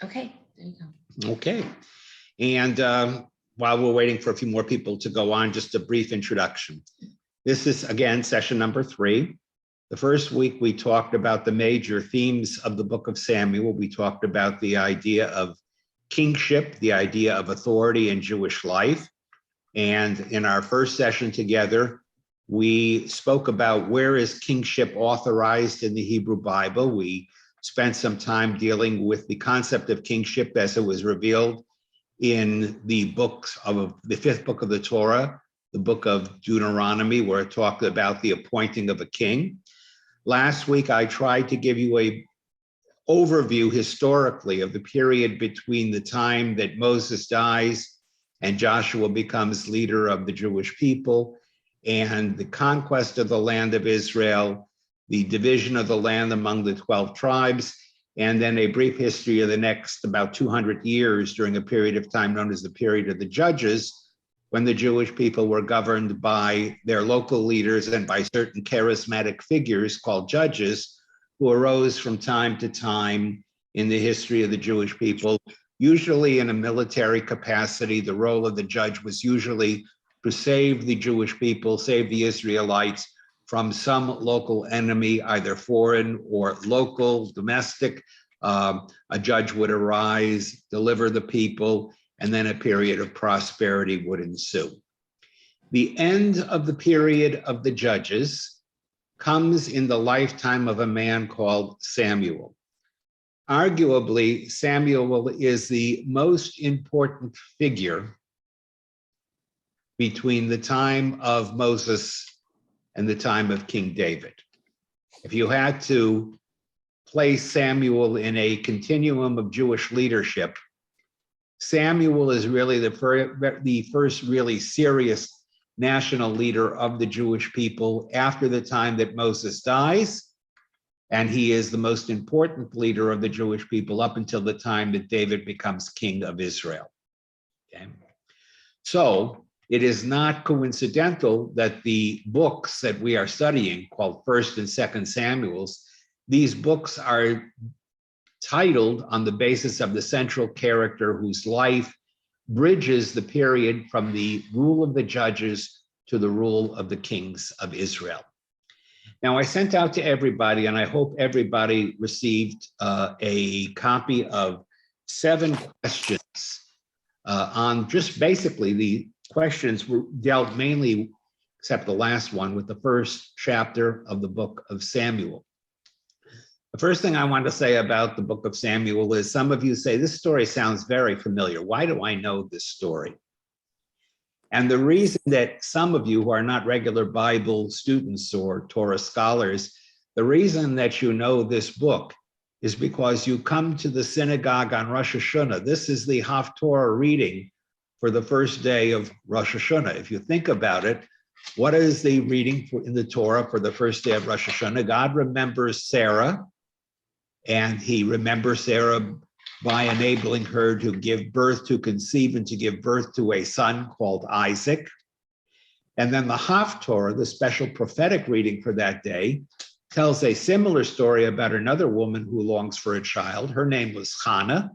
Okay, there you go. Okay. And while we're waiting for a few more people to go on, just a brief introduction. This is, again, session number 3. The first week, we talked about the major themes of the book of Samuel. We talked about the idea of kingship, the idea of authority in Jewish life. And in our first session together, we spoke about where is kingship authorized in the Hebrew Bible. We spent some time dealing with the concept of kingship as it was revealed in the books of the 5th book of the Torah, the book of Deuteronomy, where it talked about the appointing of a king. Last week, I tried to give you an overview historically of the period between the time that Moses dies and Joshua becomes leader of the Jewish people, and the conquest of the land of Israel, the division of the land among the 12 tribes, and then a brief history of the next about 200 years during a period of time known as the period of the Judges, when the Jewish people were governed by their local leaders and by certain charismatic figures called judges, who arose from time to time in the history of the Jewish people, usually in a military capacity. The role of the judge was usually to save the Jewish people, save the Israelites from some local enemy, either foreign or local, domestic. A judge would arise, deliver the people, and then a period of prosperity would ensue. The end of the period of the judges comes in the lifetime of a man called Samuel. Arguably, Samuel is the most important figure between the time of Moses and the time of King David. If you had to place Samuel in a continuum of Jewish leadership, Samuel is really the first really serious national leader of the Jewish people after the time that Moses dies, and he is the most important leader of the Jewish people up until the time that David becomes king of Israel. Okay? So it is not coincidental that the books that we are studying, called 1st and 2nd Samuel's, these books are titled on the basis of the central character whose life bridges the period from the rule of the judges to the rule of the kings of Israel. Now, I sent out to everybody, and I hope everybody received a copy of 7 questions on just basically the questions were dealt mainly, except the last one, with the first chapter of the book of Samuel. The first thing I want to say about the book of Samuel is some of you say, this story sounds very familiar. Why do I know this story? And the reason that some of you who are not regular Bible students or Torah scholars, the reason that you know this book is because you come to the synagogue on Rosh Hashanah. This is the Haftorah reading for the first day of Rosh Hashanah. If you think about it, what is the reading in the Torah for the first day of Rosh Hashanah? God remembers Sarah, and he remembers Sarah by enabling her to give birth, to conceive and to give birth to a son called Isaac. And then the Haftorah, the special prophetic reading for that day, tells a similar story about another woman who longs for a child. Her name was Hannah,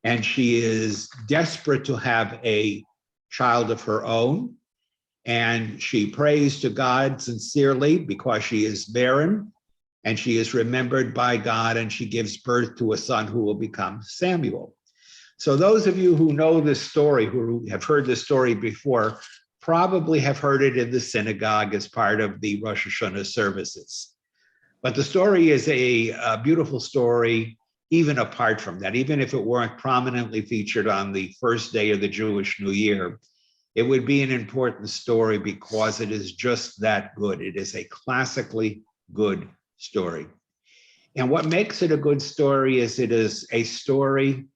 and she is desperate to have a child of her own. And she prays to God sincerely because she is barren, and she is remembered by God, and she gives birth to a son who will become Samuel. So those of you who know this story, who have heard this story before, probably have heard it in the synagogue as part of the Rosh Hashanah services. But the story is a beautiful story, even apart from that. Even if it weren't prominently featured on the first day of the Jewish New Year, it would be an important story because it is just that good. It is a classically good story. And what makes it a good story is it is a story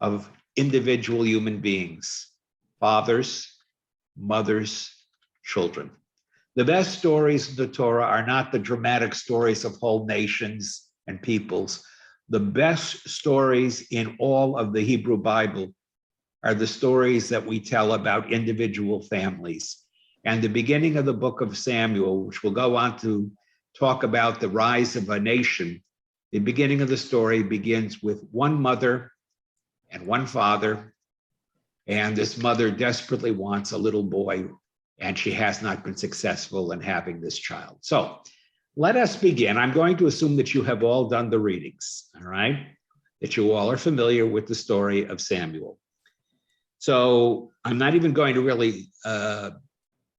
of individual human beings, fathers, mothers, children. The best stories of the Torah are not the dramatic stories of whole nations and peoples. The best stories in all of the Hebrew Bible are the stories that we tell about individual families. And the beginning of the book of Samuel, which will go on to talk about the rise of a nation, the beginning of the story begins with one mother and one father. And this mother desperately wants a little boy, and she has not been successful in having this child. So let us begin. I'm going to assume that you have all done the readings, all right? That you all are familiar with the story of Samuel. So I'm not even going to really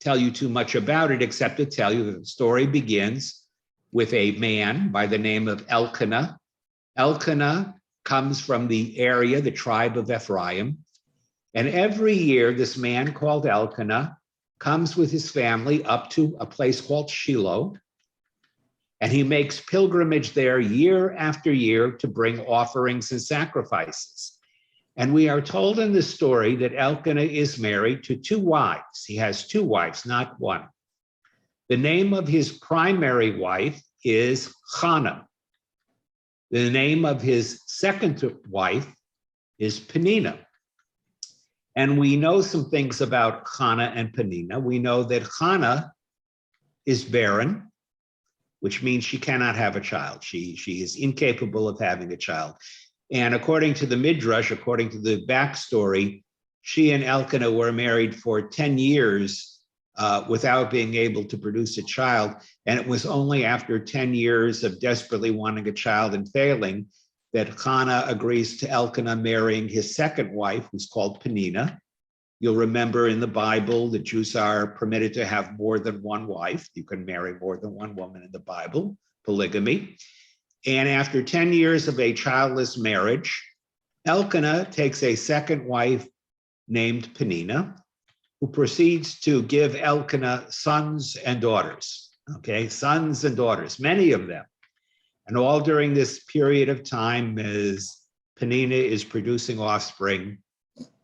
tell you too much about it, except to tell you that the story begins with a man by the name of Elkanah. Elkanah comes from the area, the tribe of Ephraim. And every year, this man called Elkanah comes with his family up to a place called Shiloh, and he makes pilgrimage there year after year to bring offerings and sacrifices. And we are told in the story that Elkanah is married to two wives. He has two wives, not one. The name of his primary wife is Hannah. The name of his second wife is Peninnah. And we know some things about Hannah and Peninnah. We know that Hannah is barren, which means she cannot have a child. She is incapable of having a child. And according to the Midrash, according to the backstory, she and Elkanah were married for 10 years without being able to produce a child. And it was only after 10 years of desperately wanting a child and failing that Hannah agrees to Elkanah marrying his second wife, who's called Peninnah. You'll remember in the Bible, the Jews are permitted to have more than one wife. You can marry more than one woman in the Bible, polygamy. And after 10 years of a childless marriage, Elkanah takes a second wife named Peninnah, who proceeds to give Elkanah sons and daughters, okay? Sons and daughters, many of them. And all during this period of time, as Peninnah is producing offspring,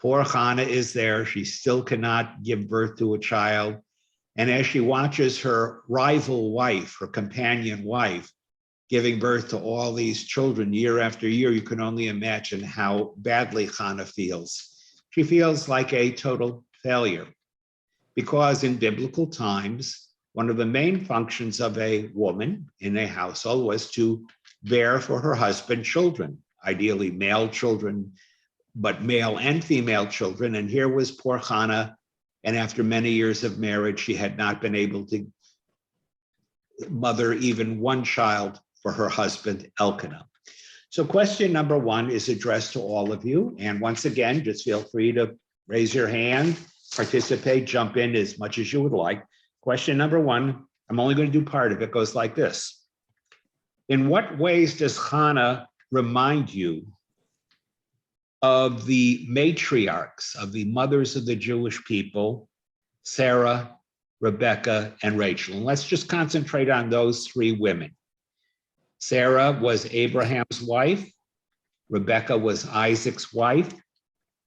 poor Hannah is there. She still cannot give birth to a child. And as she watches her rival wife, her companion wife, giving birth to all these children year after year, you can only imagine how badly Hannah feels. She feels like a total failure, because in biblical times, one of the main functions of a woman in a household was to bear for her husband children, ideally male children, but male and female children. And here was poor Hannah, and after many years of marriage, she had not been able to mother even one child for her husband, Elkanah. So question number one is addressed to all of you. And once again, just feel free to raise your hand, participate, jump in as much as you would like. Question number one, I'm only going to do part of it, goes like this. In what ways does Hannah remind you of the matriarchs, of the mothers of the Jewish people, Sarah, Rebecca, and Rachel? And let's just concentrate on those three women. Sarah was Abraham's wife, Rebecca was Isaac's wife,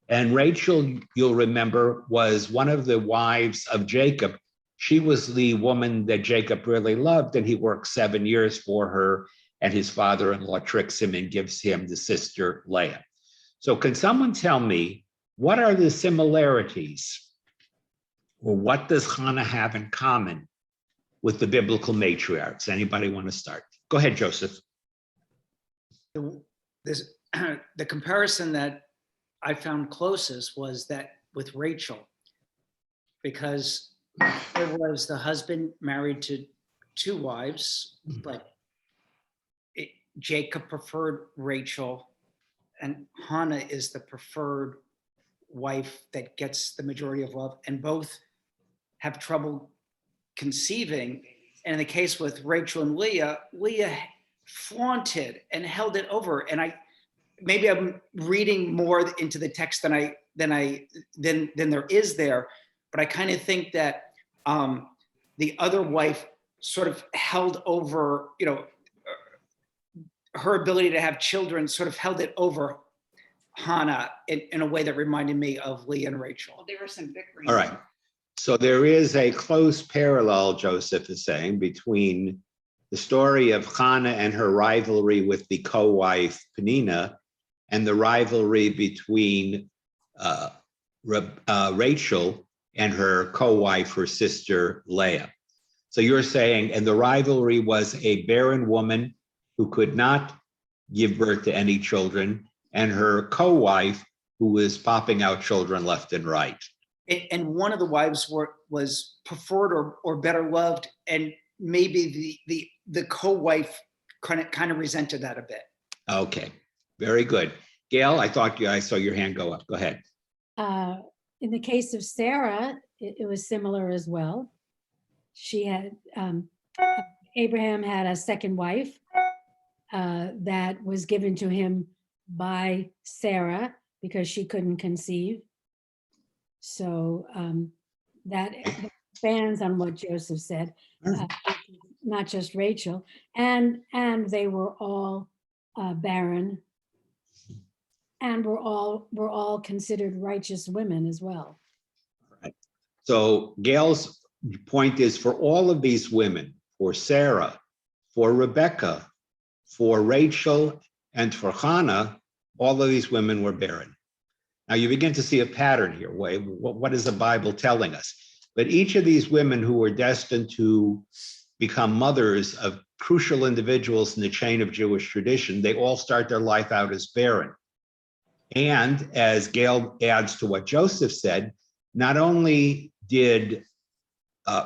and Rachel, you'll remember, was one of the wives of Jacob. She was the woman that Jacob really loved, and he worked 7 years for her, and his father-in-law tricks him and gives him the sister Leah. So can someone tell me, what are the similarities, or what does Hannah have in common with the biblical matriarchs? Anybody want to start? Go ahead, Joseph. The comparison that I found closest was that with Rachel, because there was the husband married to two wives, but Jacob preferred Rachel, and Hannah is the preferred wife that gets the majority of love, and both have trouble conceiving. And in the case with Rachel and Leah, Leah flaunted and held it over. And maybe I'm reading more into the text than there is there, but I kind of think that the other wife sort of held over, her ability to have children, sort of held it over Hannah in a way that reminded me of Leah and Rachel. Well, there were some bickering. All right. So there is a close parallel, Joseph is saying, between the story of Hannah and her rivalry with the co-wife Peninnah and the rivalry between Rachel and her co-wife, her sister Leah. So you're saying, and the rivalry was a barren woman who could not give birth to any children, and her co-wife, who is popping out children left and right. And one of the wives was preferred or better loved, and maybe the co-wife kind of resented that a bit. Okay, very good. Gail, I saw your hand go up. Go ahead. In the case of Sarah, it was similar as well. She had, Abraham had a second wife that was given to him by Sarah because she couldn't conceive. So that expands on what Joseph said, not just Rachel. And they were all barren, and were all considered righteous women as well. Right. So Gail's point is, for all of these women, for Sarah, for Rebecca, for Rachel, and for Hannah, all of these women were barren. Now you begin to see a pattern here. What is the Bible telling us? But each of these women who were destined to become mothers of crucial individuals in the chain of Jewish tradition, they all start their life out as barren. And as Gail adds to what Joseph said, not only did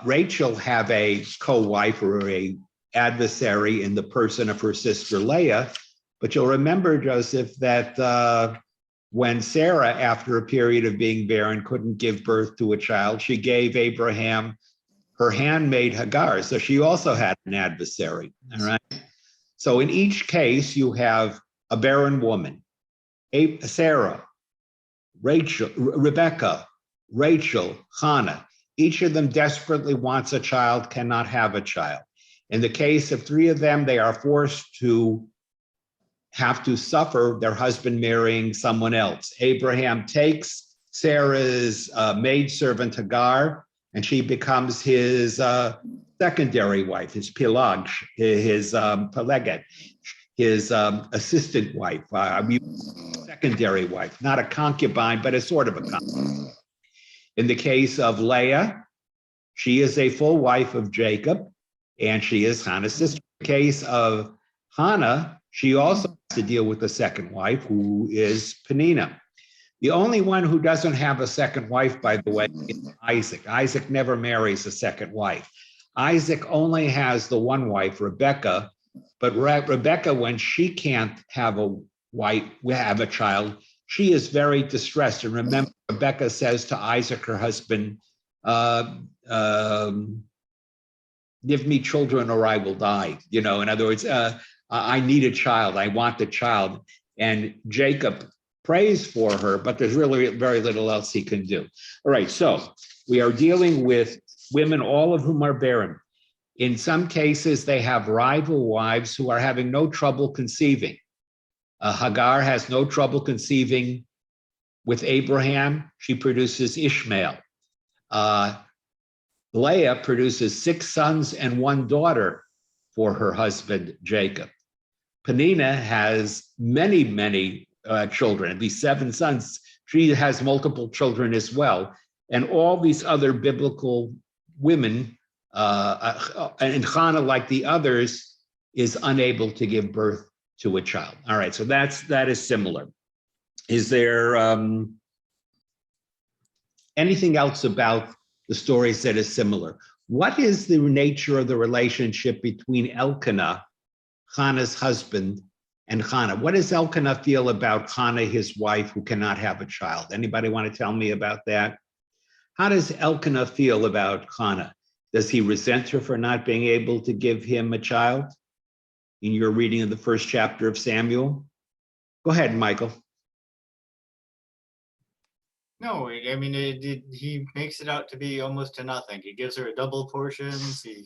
Rachel have a co-wife or a adversary in the person of her sister Leah, but you'll remember, Joseph, that when Sarah, after a period of being barren, couldn't give birth to a child, she gave Abraham her handmaid Hagar. So she also had an adversary, all right? So in each case, you have a barren woman, Sarah, Rachel, Rebecca, Rachel, Hannah. Each of them desperately wants a child, cannot have a child. In the case of three of them, they are forced to have to suffer their husband marrying someone else. Abraham takes Sarah's maidservant Hagar, and she becomes his secondary wife, his Peleg, his Peleget, his assistant wife, secondary wife, not a concubine, but a sort of a concubine. In the case of Leah, she is a full wife of Jacob, and she is Hannah's sister. In the case of Hannah, she also has to deal with the second wife, who is Peninnah. The only one who doesn't have a second wife, by the way, is Isaac. Isaac never marries a second wife. Isaac only has the one wife, Rebecca, but Rebecca, when she can't have a child, she is very distressed. And remember, Rebecca says to Isaac, her husband, give me children or I will die. You know, in other words, I need a child. I want a child. And Jacob prays for her, but there's really very little else he can do. All right, so we are dealing with women, all of whom are barren. In some cases, they have rival wives who are having no trouble conceiving. Hagar has no trouble conceiving with Abraham. She produces Ishmael. Leah produces 6 sons and 1 daughter for her husband, Jacob. Peninnah has many children, at least 7 sons. She has multiple children as well. And all these other biblical women, and Hannah, like the others, is unable to give birth to a child. All right, so that is similar. Is there anything else about the stories that is similar? What is the nature of the relationship between Elkanah, Hannah's husband, and Hannah? What does Elkanah feel about Hannah, his wife, who cannot have a child? Anybody want to tell me about that? How does Elkanah feel about Hannah? Does he resent her for not being able to give him a child? In your reading of the first chapter of Samuel? Go ahead, Michael. No, I mean, he makes it out to be almost to nothing. He gives her a double portions. He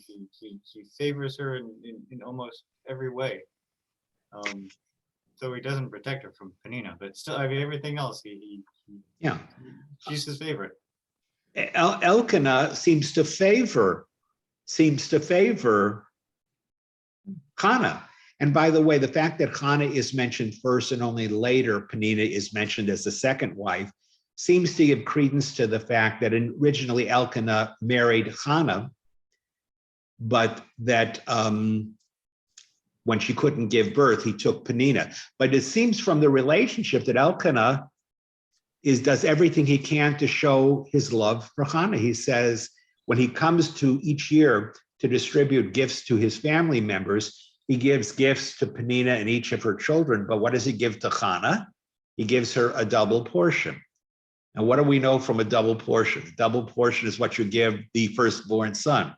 favors her in almost every way. So he doesn't protect her from Peninnah, but still, I mean, everything else, she's his favorite. Elkanah seems to favor Hannah. And by the way, the fact that Hannah is mentioned first and only later Peninnah is mentioned as the second wife seems to give credence to the fact that originally Elkanah married Hannah, but that when she couldn't give birth, he took Penina. But it seems from the relationship that Elkanah does everything he can to show his love for Hannah. He says when he comes to each year to distribute gifts to his family members, he gives gifts to Penina and each of her children. But what does he give to Hannah? He gives her a double portion. And what do we know from a double portion? A double portion is what you give the firstborn son.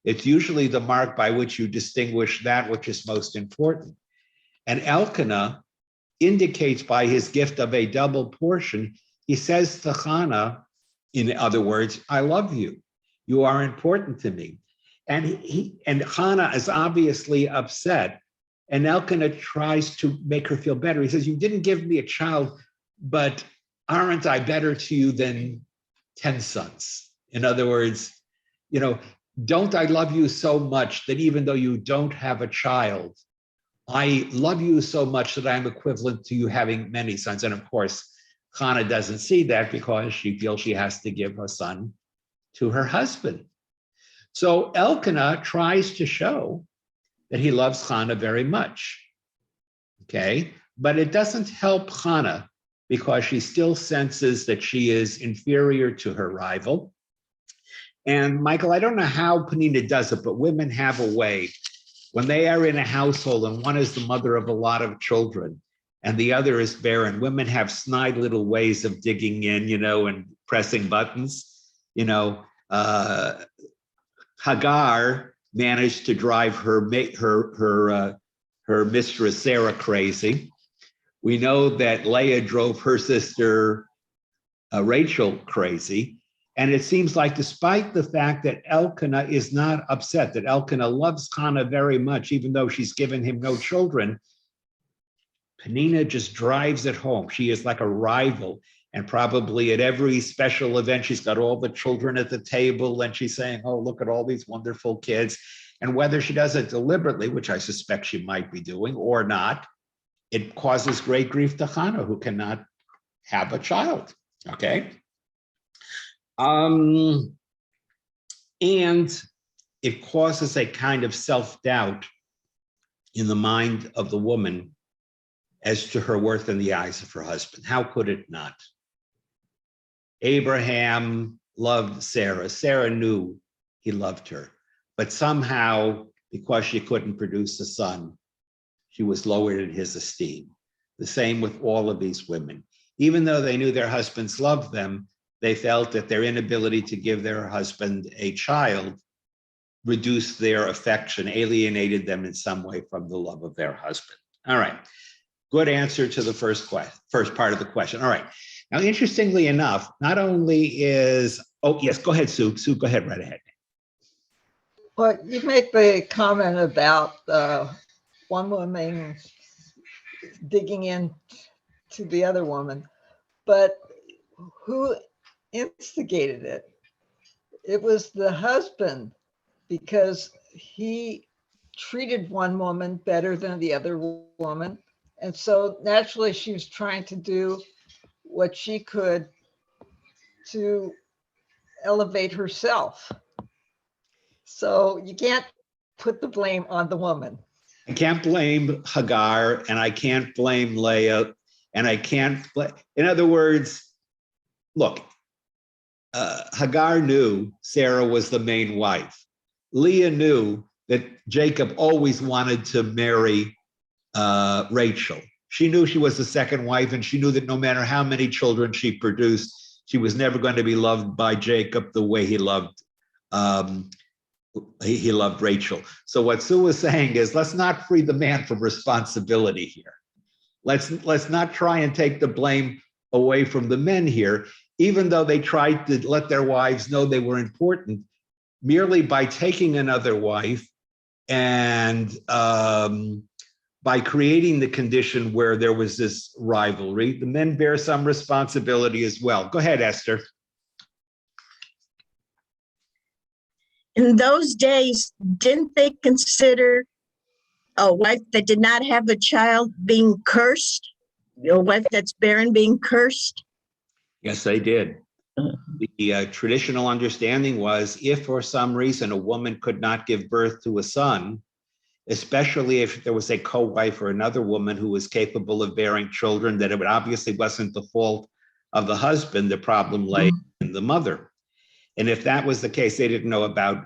It's usually the mark by which you distinguish that which is most important. And Elkanah indicates by his gift of a double portion, he says to Hannah, in other words, I love you. You are important to me. And Hannah is obviously upset. And Elkanah tries to make her feel better. He says, you didn't give me a child, but aren't I better to you than 10 sons? In other words, don't I love you so much that even though you don't have a child, I love you so much that I'm equivalent to you having many sons. And of course, Hannah doesn't see that because she feels she has to give a son to her husband. So Elkanah tries to show that he loves Hannah very much, okay? But it doesn't help Hannah because she still senses that she is inferior to her rival. And Michael, I don't know how Penina does it, but women have a way when they are in a household and one is the mother of a lot of children and the other is barren. Women have snide little ways of digging in, and pressing buttons. Hagar managed to drive her mistress Sarah crazy. We know that Leah drove her sister Rachel crazy. And it seems like despite the fact that Elkanah is not upset, that Elkanah loves Hannah very much, even though she's given him no children, Penina just drives it home. She is like a rival. And probably at every special event, she's got all the children at the table and she's saying, oh, look at all these wonderful kids. And whether she does it deliberately, which I suspect she might be doing, or not, it causes great grief to Hannah, who cannot have a child, okay? And it causes a kind of self-doubt in the mind of the woman as to her worth in the eyes of her husband. How could it not? Abraham loved Sarah. Sarah knew he loved her, but somehow, because she couldn't produce a son, she was lowered in his esteem. The same with all of these women. Even though they knew their husbands loved them, they felt that their inability to give their husband a child reduced their affection, alienated them in some way from the love of their husband. All right, good answer to the first part of the question. All right, now interestingly enough, not only is, oh yes, go ahead, Sue. Sue, go ahead, right ahead. Well, you make the comment about one woman digging in to the other woman, but who instigated it? It was the husband, because he treated one woman better than the other woman. And so naturally she was trying to do what she could to elevate herself. So you can't put the blame on the woman. I can't blame Hagar and I can't blame Leah and I can't blame, in other words, look, Hagar knew Sarah was the main wife. Leah knew that Jacob always wanted to marry Rachel. She knew she was the second wife, and she knew that no matter how many children she produced, she was never going to be loved by Jacob the way he loved Rachel. So what Sue was saying is, let's not free the man from responsibility here. Let's not try and take the blame away from the men here, even though they tried to let their wives know they were important. Merely by taking another wife and by creating the condition where there was this rivalry, the men bear some responsibility as well. Go ahead, Esther. In those days, didn't they consider a wife that did not have a child being cursed? A wife that's barren being cursed? Yes, they did. The traditional understanding was if for some reason a woman could not give birth to a son, especially if there was a co-wife or another woman who was capable of bearing children, that it obviously wasn't the fault of the husband. The problem lay in the mother. And if that was the case, they didn't know about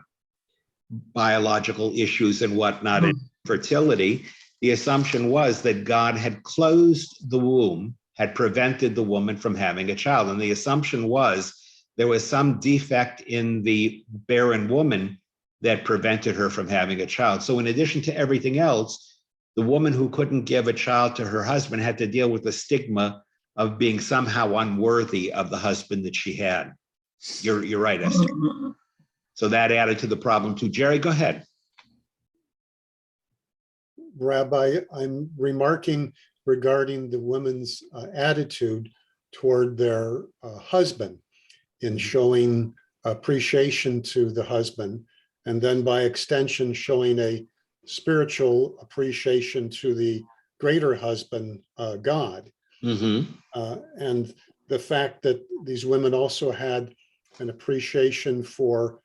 biological issues and whatnot and fertility. The assumption was that God had closed the womb, had prevented the woman from having a child. And the assumption was there was some defect in the barren woman that prevented her from having a child. So in addition to everything else, the woman who couldn't give a child to her husband had to deal with the stigma of being somehow unworthy of the husband that she had. You're right, Esther. So that added to the problem too. Jerry, go ahead. Rabbi, I'm remarking regarding the women's attitude toward their husband in showing appreciation to the husband, and then by extension, showing a spiritual appreciation to the greater husband, God. And the fact that these women also had an appreciation for,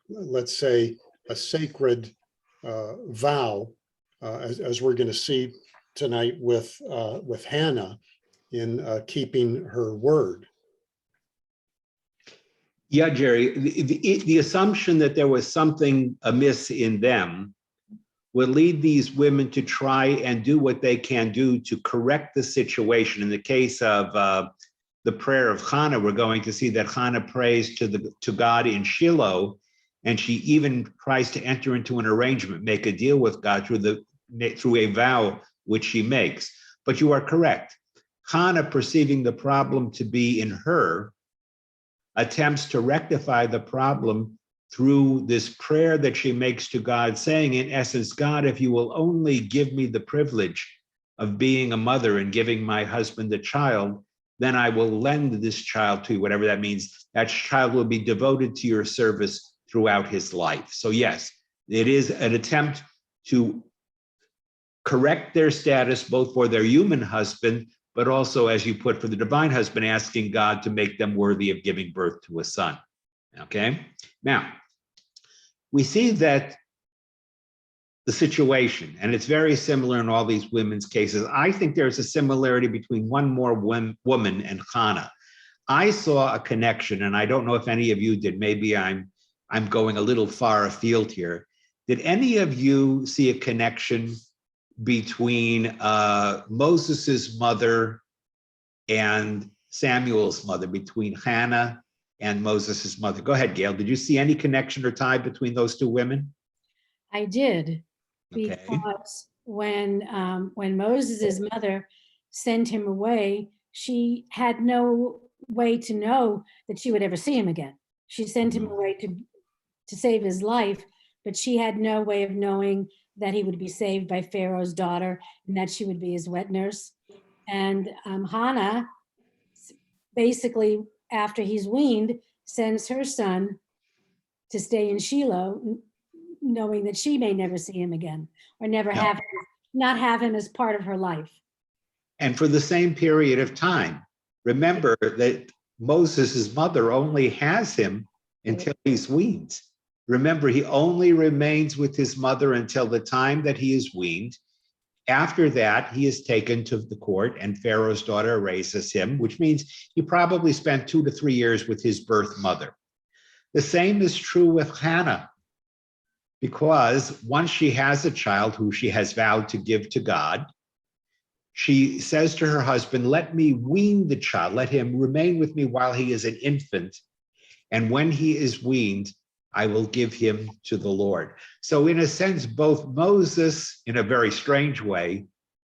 let's say, a sacred vow, as we're going to see tonight with Hannah in keeping her word. Yeah, Jerry, the assumption that there was something amiss in them would lead these women to try and do what they can do to correct the situation. In the case of the prayer of Hannah, we're going to see that Hannah prays to God in Shiloh, and she even tries to enter into an arrangement, make a deal with God through a vow which she makes. But you are correct. Hannah, perceiving the problem to be in her, attempts to rectify the problem through this prayer that she makes to God, saying, in essence, God, if you will only give me the privilege of being a mother and giving my husband a child, then I will lend this child to you, whatever that means. That child will be devoted to your service throughout his life. So yes, it is an attempt to correct their status, both for their human husband, but also, as you put, for the divine husband, asking God to make them worthy of giving birth to a son. Okay? Now, we see that the situation, and it's very similar in all these women's cases. I think there's a similarity between one more woman and Hannah. I saw a connection, and I don't know if any of you did. Maybe I'm going a little far afield here. Did any of you see a connection between Moses's mother and Samuel's mother, between Hannah and Moses's mother? Go ahead, Gail. Did you see any connection or tie between those two women? I did, Okay. because when Moses's mother sent him away, she had no way to know that she would ever see him again. She sent him away to save his life, but she had no way of knowing that he would be saved by Pharaoh's daughter and that she would be his wet nurse. And Hannah, basically, after he's weaned, sends her son to stay in Shiloh, knowing that she may never see him again or never not have him as part of her life. And for the same period of time. Remember that Moses's mother only has him until he's weaned. Remember, he only remains with his mother until the time that he is weaned. After that, he is taken to the court and Pharaoh's daughter raises him, which means he probably spent 2 to 3 years with his birth mother. The same is true with Hannah, because once she has a child who she has vowed to give to God, she says to her husband, let me wean the child, let him remain with me while he is an infant. And when he is weaned, I will give him to the Lord. So in a sense, both Moses, in a very strange way,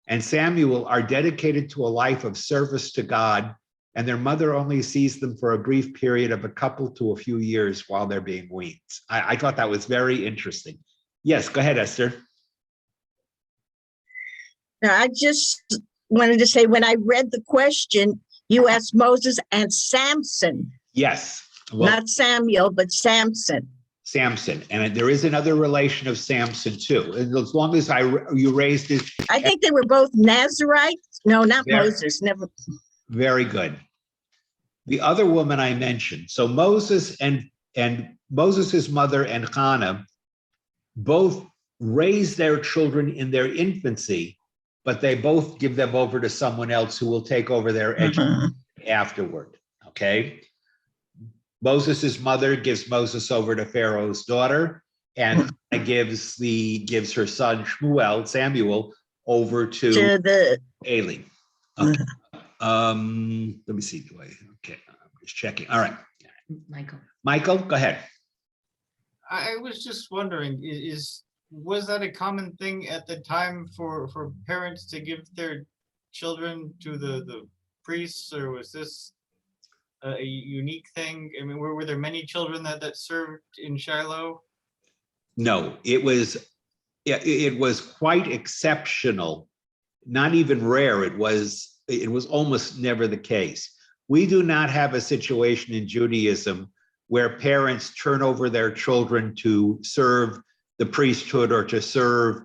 and Samuel are dedicated to a life of service to God, and their mother only sees them for a brief period of a couple to a few years while they're being weaned. I thought that was very interesting. Yes, go ahead, Esther. Now, I just wanted to say, when I read the question, you asked Moses and Samson. Yes. Well, Not Samuel, but Samson. Samson. And there is another relation of Samson too. And as long as you raised it. I think they were both Nazarites. No, not There. Moses. Never. Very good. The other woman I mentioned, so Moses and Moses's mother and Hannah both raise their children in their infancy, but they both give them over to someone else who will take over their education afterward. Okay. Moses' mother gives Moses over to Pharaoh's daughter, and gives her son Samuel over to To the, Eli. Okay. Let me see. Okay, I'm just checking. All right. Michael, go ahead. I was just wondering, was that a common thing at the time for parents to give their children to the priests, or was this a unique thing? I mean, were there many children that served in Shiloh? No, it was quite exceptional, not even rare. It was almost never the case. We do not have a situation in Judaism where parents turn over their children to serve the priesthood or to serve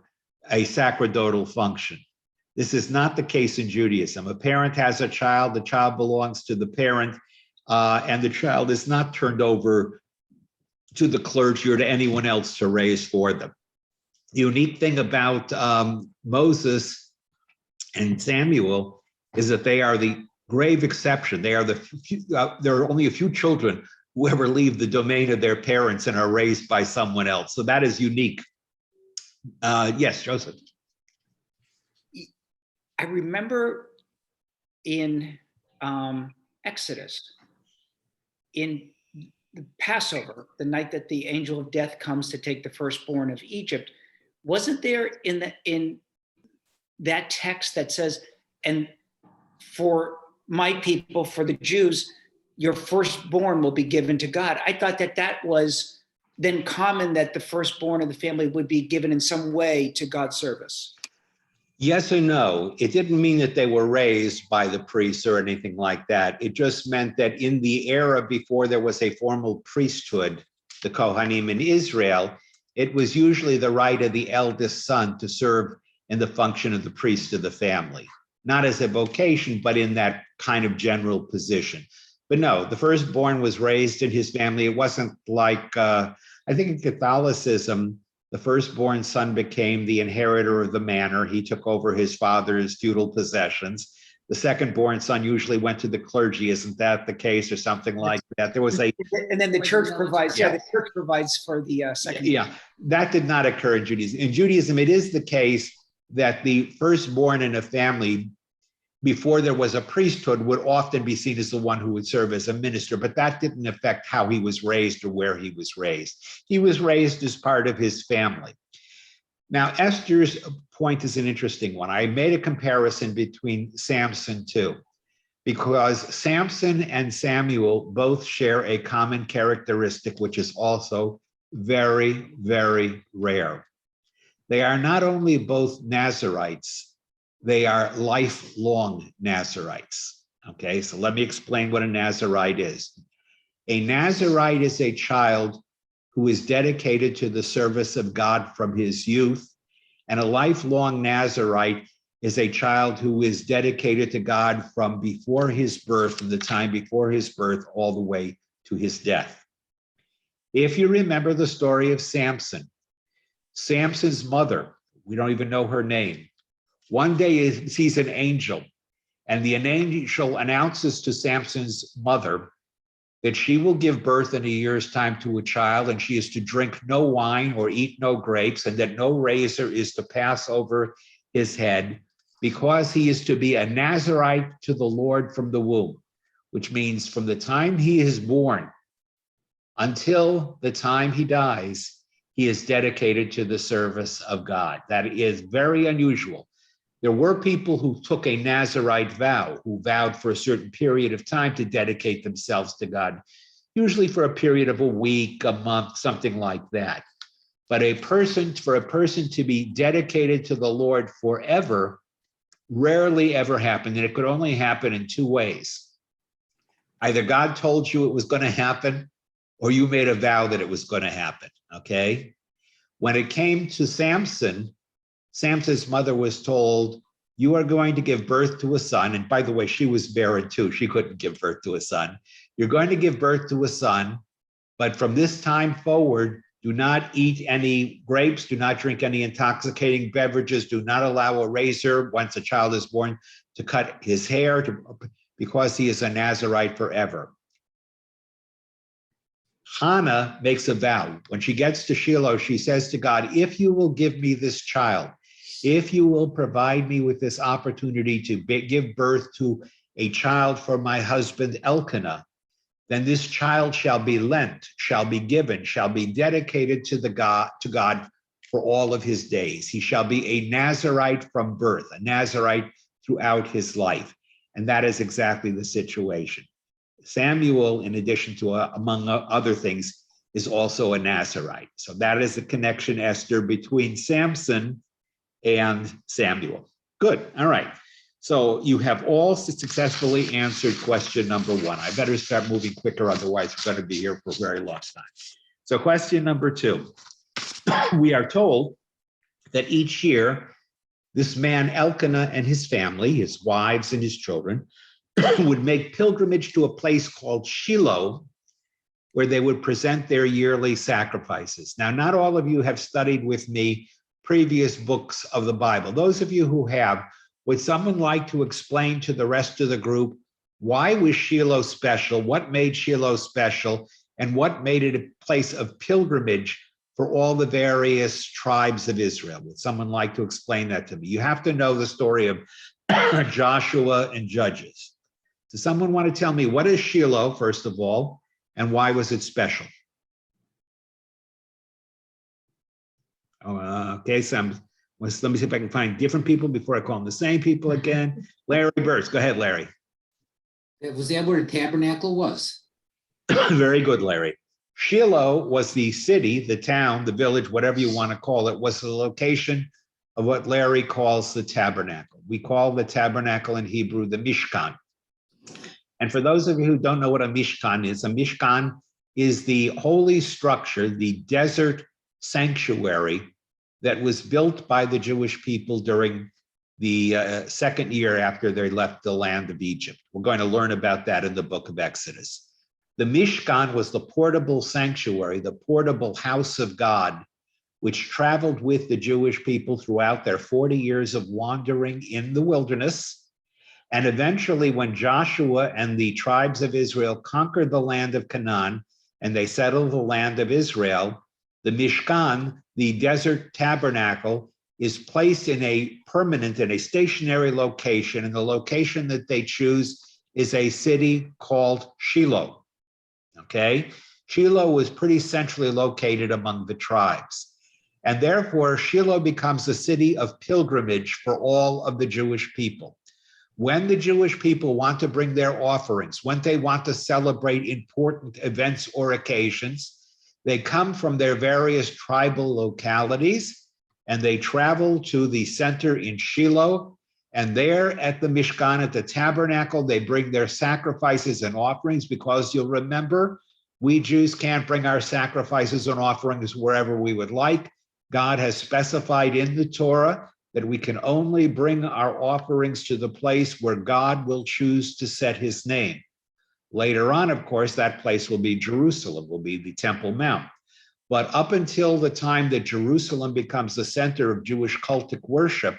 a sacerdotal function. This is not the case in Judaism. A parent has a child, the child belongs to the parent, and the child is not turned over to the clergy or to anyone else to raise for them. The unique thing about Moses and Samuel is that they are the grave exception. They are there are only a few children who ever leave the domain of their parents and are raised by someone else. So that is unique. Yes, Joseph. I remember in Exodus, in the Passover, the night that the angel of death comes to take the firstborn of Egypt, wasn't there in that text that says, and for my people, for the Jews, your firstborn will be given to God? I thought that was then common, that the firstborn of the family would be given in some way to God's service. Yes and no. It didn't mean that they were raised by the priests or anything like that. It just meant that in the era before there was a formal priesthood, the Kohanim in Israel, it was usually the right of the eldest son to serve in the function of the priest of the family, not as a vocation, but in that kind of general position. But no, the firstborn was raised in his family. It wasn't like, I think in Catholicism, the firstborn son became the inheritor of the manor. He took over his father's feudal possessions. The second-born son usually went to the clergy. Isn't that the case, or something like that? There was a, and then the church provides. Yeah. Yeah, the church provides for the second. yeah, that did not occur in Judaism. In Judaism, it is the case that the firstborn in a family, before there was a priesthood, would often be seen as the one who would serve as a minister, but that didn't affect how he was raised or where he was raised. He was raised as part of his family. Now, Esther's point is an interesting one. I made a comparison between Samson too, because Samson and Samuel both share a common characteristic, which is also very, very rare. They are not only both Nazarites, they are lifelong Nazarites. Okay, so let me explain what a Nazarite is. A Nazarite is a child who is dedicated to the service of God from his youth, and a lifelong Nazarite is a child who is dedicated to God from before his birth, from the time before his birth, all the way to his death. If you remember the story of Samson, Samson's mother, we don't even know her name, one day he sees an angel, and the angel announces to Samson's mother that she will give birth in a year's time to a child, and she is to drink no wine or eat no grapes, and that no razor is to pass over his head, because he is to be a Nazarite to the Lord from the womb, which means from the time he is born until the time he dies, he is dedicated to the service of God. That is very unusual. There were people who took a Nazarite vow, who vowed for a certain period of time to dedicate themselves to God, usually for a period of a week, a month, something like that. But for a person to be dedicated to the Lord forever rarely ever happened, and it could only happen in two ways. Either God told you it was going to happen, or you made a vow that it was going to happen, okay? When it came to Samson, Samson's mother was told, you are going to give birth to a son. And by the way, she was barren too. She couldn't give birth to a son. You're going to give birth to a son, but from this time forward, Do not eat any grapes. Do not drink any intoxicating beverages. Do not allow a razor, once a child is born, to cut his hair because he is a Nazirite forever. Hannah makes a vow. When she gets to Shiloh, she says to God, if you will give me this child, if you will provide me with this opportunity to give birth to a child for my husband Elkanah, then this child shall be lent, shall be given, shall be dedicated to God for all of his days. He shall be a Nazirite from birth, a Nazirite throughout his life. And that is exactly the situation. Samuel, in addition to, among other things, is also a Nazirite. So that is the connection, Esther, between Samson and Samuel. Good. All right. So you have all successfully answered question number 1. I better start moving quicker, otherwise we're going to be here for a very long time. So question number 2. We are told that each year, this man Elkanah and his family, his wives and his children, would make pilgrimage to a place called Shiloh, where they would present their yearly sacrifices. Now, not all of you have studied with me previous books of the Bible. Those of you who have, would someone like to explain to the rest of the group, why was Shiloh special? What made Shiloh special? And what made it a place of pilgrimage for all the various tribes of Israel? Would someone like to explain that to me? You have to know the story of Joshua and Judges. Does someone want to tell me what is Shiloh, first of all, and why was it special? Okay, so let me see if I can find different people before I call them the same people again. Larry Burns, go ahead, Larry. Was that where the tabernacle was? Very good, Larry. Shiloh was the city, the town, the village, whatever you want to call it, was the location of what Larry calls the tabernacle. We call the tabernacle in Hebrew the Mishkan. And for those of you who don't know what a Mishkan is the holy structure, the desert sanctuary that was built by the Jewish people during the second year after they left the land of Egypt. We're going to learn about that in the book of Exodus. The Mishkan was the portable sanctuary, the portable house of God, which traveled with the Jewish people throughout their 40 years of wandering in the wilderness. And eventually, when Joshua and the tribes of Israel conquered the land of Canaan and they settled the land of Israel, the Mishkan, the desert tabernacle, is placed in a permanent and a stationary location. And the location that they choose is a city called Shiloh. Okay? Shiloh was pretty centrally located among the tribes. And therefore, Shiloh becomes a city of pilgrimage for all of the Jewish people. When the Jewish people want to bring their offerings, when they want to celebrate important events or occasions, they come from their various tribal localities and they travel to the center in Shiloh. And there at the Mishkan, at the tabernacle, they bring their sacrifices and offerings, because you'll remember, we Jews can't bring our sacrifices and offerings wherever we would like. God has specified in the Torah that we can only bring our offerings to the place where God will choose to set his name. Later on, of course, that place will be Jerusalem, will be the Temple Mount. But up until the time that Jerusalem becomes the center of Jewish cultic worship,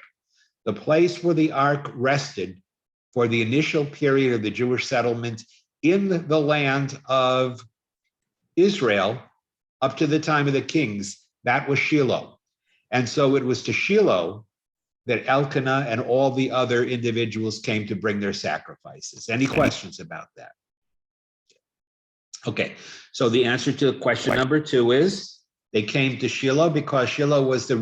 the place where the ark rested for the initial period of the Jewish settlement in the land of Israel, up to the time of the kings, that was Shiloh. And so it was to Shiloh that Elkanah and all the other individuals came to bring their sacrifices. Any questions about that? Okay, so the answer to question number 2 is they came to Shiloh because Shiloh was the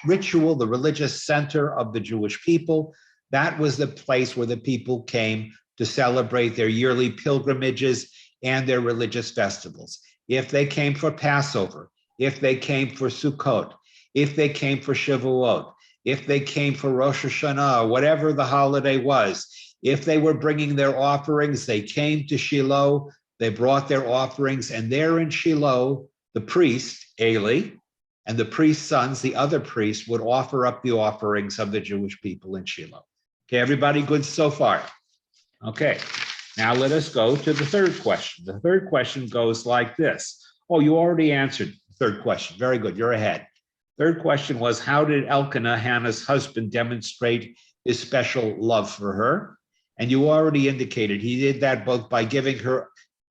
ritual, the religious center of the Jewish people. That was the place where the people came to celebrate their yearly pilgrimages and their religious festivals. If they came for Passover, if they came for Sukkot, if they came for Shavuot, if they came for Rosh Hashanah, whatever the holiday was, if they were bringing their offerings, they came to Shiloh, they brought their offerings, and there in Shiloh, the priest, Eli, and the priest's sons, the other priests, would offer up the offerings of the Jewish people in Shiloh. Okay, everybody good so far? Okay, now let us go to the third question. The third question goes like this. Oh, you already answered. The third question. Very good. You're ahead. Third question was, how did Elkanah, Hannah's husband, demonstrate his special love for her? And you already indicated he did that both by giving her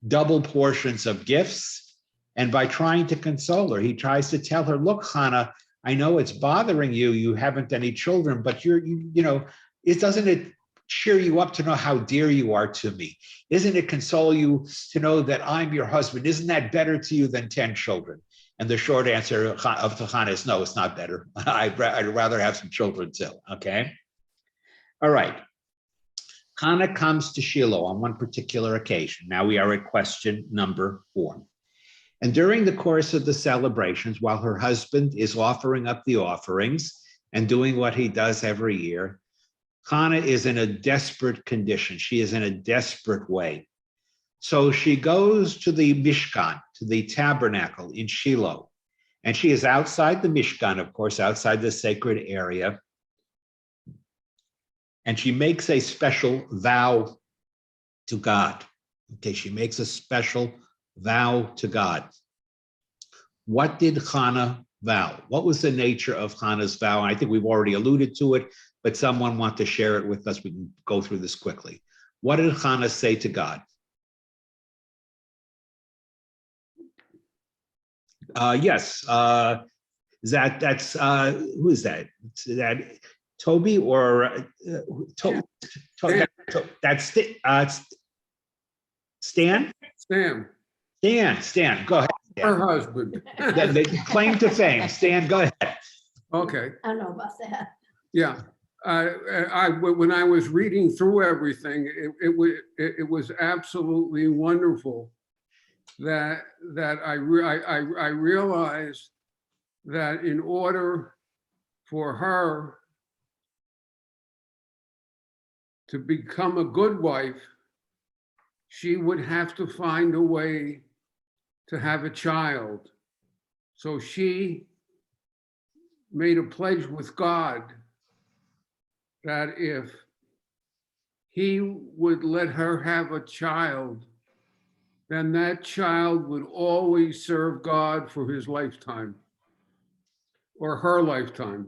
double portions of gifts and by trying to console her. He tries to tell her, look, Hannah, I know it's bothering you. You haven't any children, but doesn't it cheer you up to know how dear you are to me? Isn't it console you to know that I'm your husband? Isn't that better to you than 10 children? And the short answer of Hannah is no, it's not better. I'd rather have some children too, okay? All right. Hannah comes to Shiloh on one particular occasion. Now we are at question number 4. And during the course of the celebrations, while her husband is offering up the offerings and doing what he does every year, Hannah is in a desperate condition. She is in a desperate way. So she goes to the Mishkan, to the tabernacle in Shiloh, and she is outside the Mishkan, of course, outside the sacred area. And she makes a special vow to God. Okay, she makes a special vow to God. What did Hannah vow? What was the nature of Hannah's vow? And I think we've already alluded to it, but someone want to share it with us. We can go through this quickly. What did Hannah say to God? Yes, that's who is that? Is that Toby or that's Stan? Stan, go ahead. Her husband. The claim to fame. Stan, go ahead. Okay, I don't know about that. yeah. When I was reading through everything, it was absolutely wonderful that I realized that in order for her to become a good wife, she would have to find a way to have a child. So she made a pledge with God that if he would let her have a child, then that child would always serve God for his lifetime or her lifetime.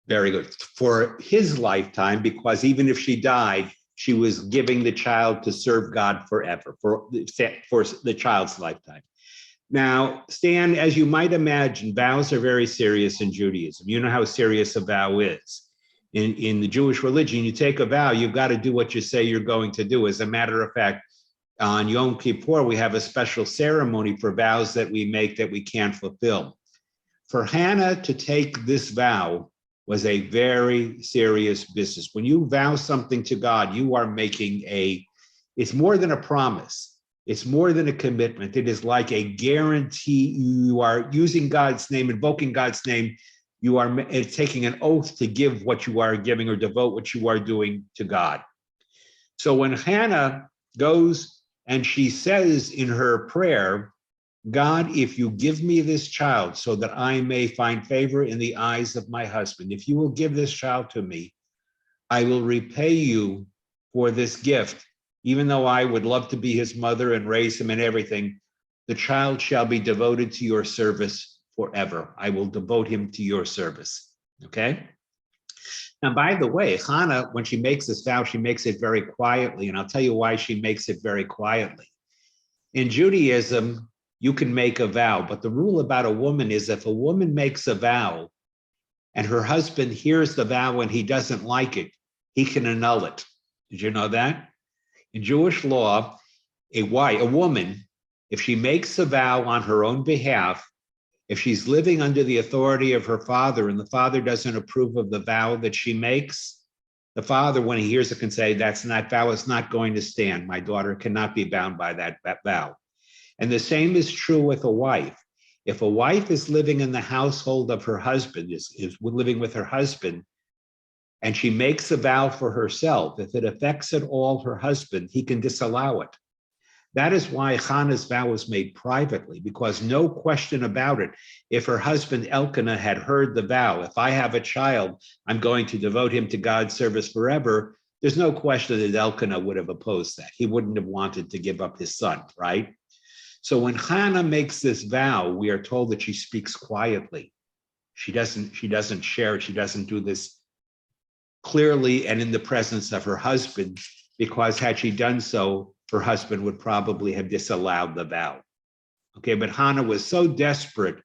Very good. For his lifetime, because even if she died, she was giving the child to serve God forever, for the child's lifetime. Now, Stan, as you might imagine, vows are very serious in Judaism. You know how serious a vow is. In the Jewish religion, you take a vow, you've got to do what you say you're going to do. As a matter of fact, on Yom Kippur, we have a special ceremony for vows that we make that we can't fulfill. For Hannah to take this vow was a very serious business. When you vow something to God, you are making it's more than a promise. It's more than a commitment. It is like a guarantee. You are using God's name, invoking God's name. You are taking an oath to give what you are giving or devote what you are doing to God. So when Hannah goes and she says in her prayer, God, if you give me this child so that I may find favor in the eyes of my husband, if you will give this child to me, I will repay you for this gift. Even though I would love to be his mother and raise him and everything, the child shall be devoted to your service forever. I will devote him to your service. Okay? Now, by the way, Hannah, when she makes this vow, she makes it very quietly, and I'll tell you why she makes it very quietly. In Judaism, you can make a vow, but the rule about a woman is if a woman makes a vow and her husband hears the vow and he doesn't like it, he can annul it. Did you know that? In Jewish law, a woman, if she makes a vow on her own behalf, if she's living under the authority of her father and the father doesn't approve of the vow that she makes, the father, when he hears it, can say, that vow is not going to stand. My daughter cannot be bound by that vow. And the same is true with a wife. If a wife is living in the household of her husband, is living with her husband, and she makes a vow for herself, if it affects at all her husband, he can disallow it. That is why Hannah's vow was made privately, because no question about it, if her husband Elkanah had heard the vow, if I have a child, I'm going to devote him to God's service forever, there's no question that Elkanah would have opposed that. He wouldn't have wanted to give up his son, right? So when Hannah makes this vow, we are told that she speaks quietly. She doesn't share it. She doesn't do this clearly and in the presence of her husband, because had she done so, her husband would probably have disallowed the vow. Okay, but Hannah was so desperate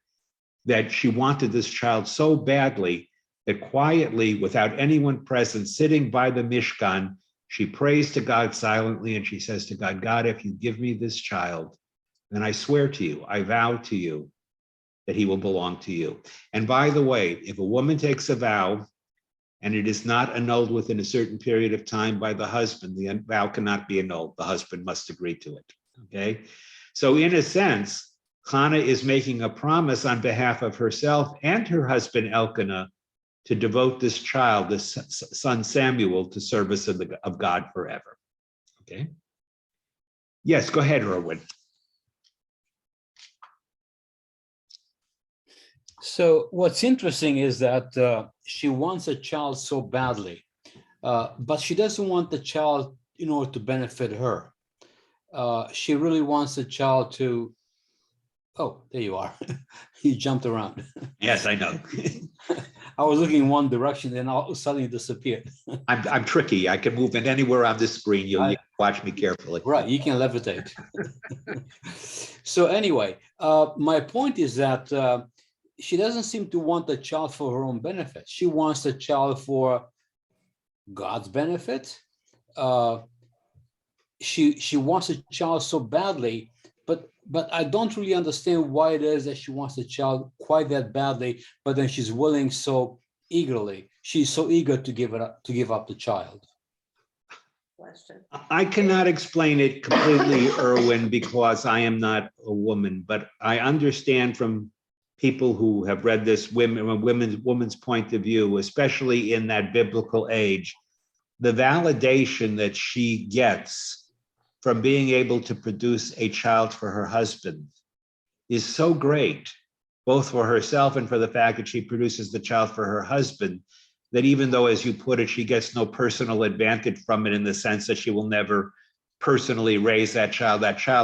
that she wanted this child so badly that quietly, without anyone present, sitting by the Mishkan, she prays to God silently and she says to God, God, if you give me this child, then I swear to you, I vow to you that he will belong to you. And by the way, if a woman takes a vow and it is not annulled within a certain period of time by the husband, the vow cannot be annulled. The husband must agree to it, okay? So in a sense, Hannah is making a promise on behalf of herself and her husband Elkanah to devote this child, this son Samuel, to service of God forever, okay? Yes, go ahead, Erwin. So what's interesting is that she wants a child so badly, but she doesn't want the child in order to benefit her. She really wants the child to, oh, there you are. You jumped around. Yes, I know. I was looking in one direction, then all of a sudden you disappeared. I'm tricky. I can move in anywhere on this screen. You watch me carefully. Right, you can levitate. So anyway, my point is that she doesn't seem to want the child for her own benefit. She wants the child for God's benefit. She wants a child so badly, but I don't really understand why it is that she wants the child quite that badly, but then she's willing so eagerly. She's so eager to give up the child. I cannot explain it completely, Erwin, because I am not a woman, but I understand from people who have read this woman's point of view, especially in that biblical age, the validation that she gets from being able to produce a child for her husband is so great, both for herself and for the fact that she produces the child for her husband, that even though, as you put it, she gets no personal advantage from it in the sense that she will never personally raise that child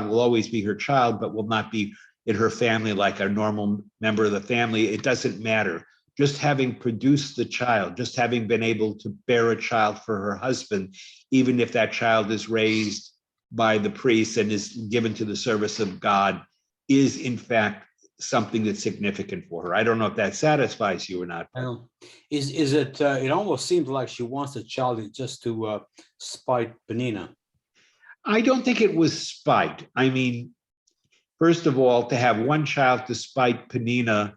will always be her child, but will not be in her family like a normal member of the family. It doesn't matter. Just having produced the child, just having been able to bear a child for her husband, even if that child is raised by the priest and is given to the service of God, is in fact something that's significant for her. I don't know if that satisfies you or not. Is it? It almost seems like she wants the child just to spite Penina. I don't think it was spite. I mean, first of all, to have one child to spite Penina,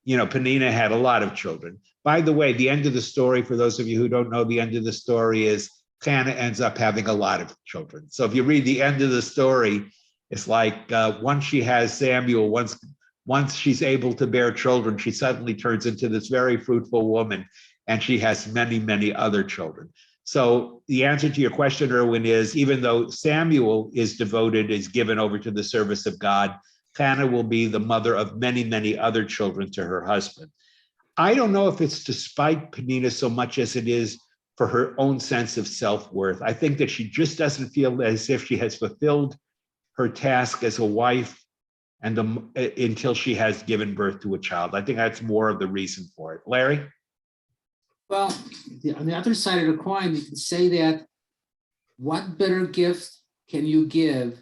Penina had a lot of children. By the way, the end of the story, for those of you who don't know, the end of the story is Hannah ends up having a lot of children. So if you read the end of the story, it's like once she has Samuel, once she's able to bear children, she suddenly turns into this very fruitful woman, and she has many, many other children. So the answer to your question, Erwin, is even though Samuel is devoted, is given over to the service of God, Hannah will be the mother of many, many other children to her husband. I don't know if it's to spite Penina so much as it is for her own sense of self-worth. I think that she just doesn't feel as if she has fulfilled her task as a wife until she has given birth to a child. I think that's more of the reason for it. Larry? Well, on the other side of the coin, you can say that what better gift can you give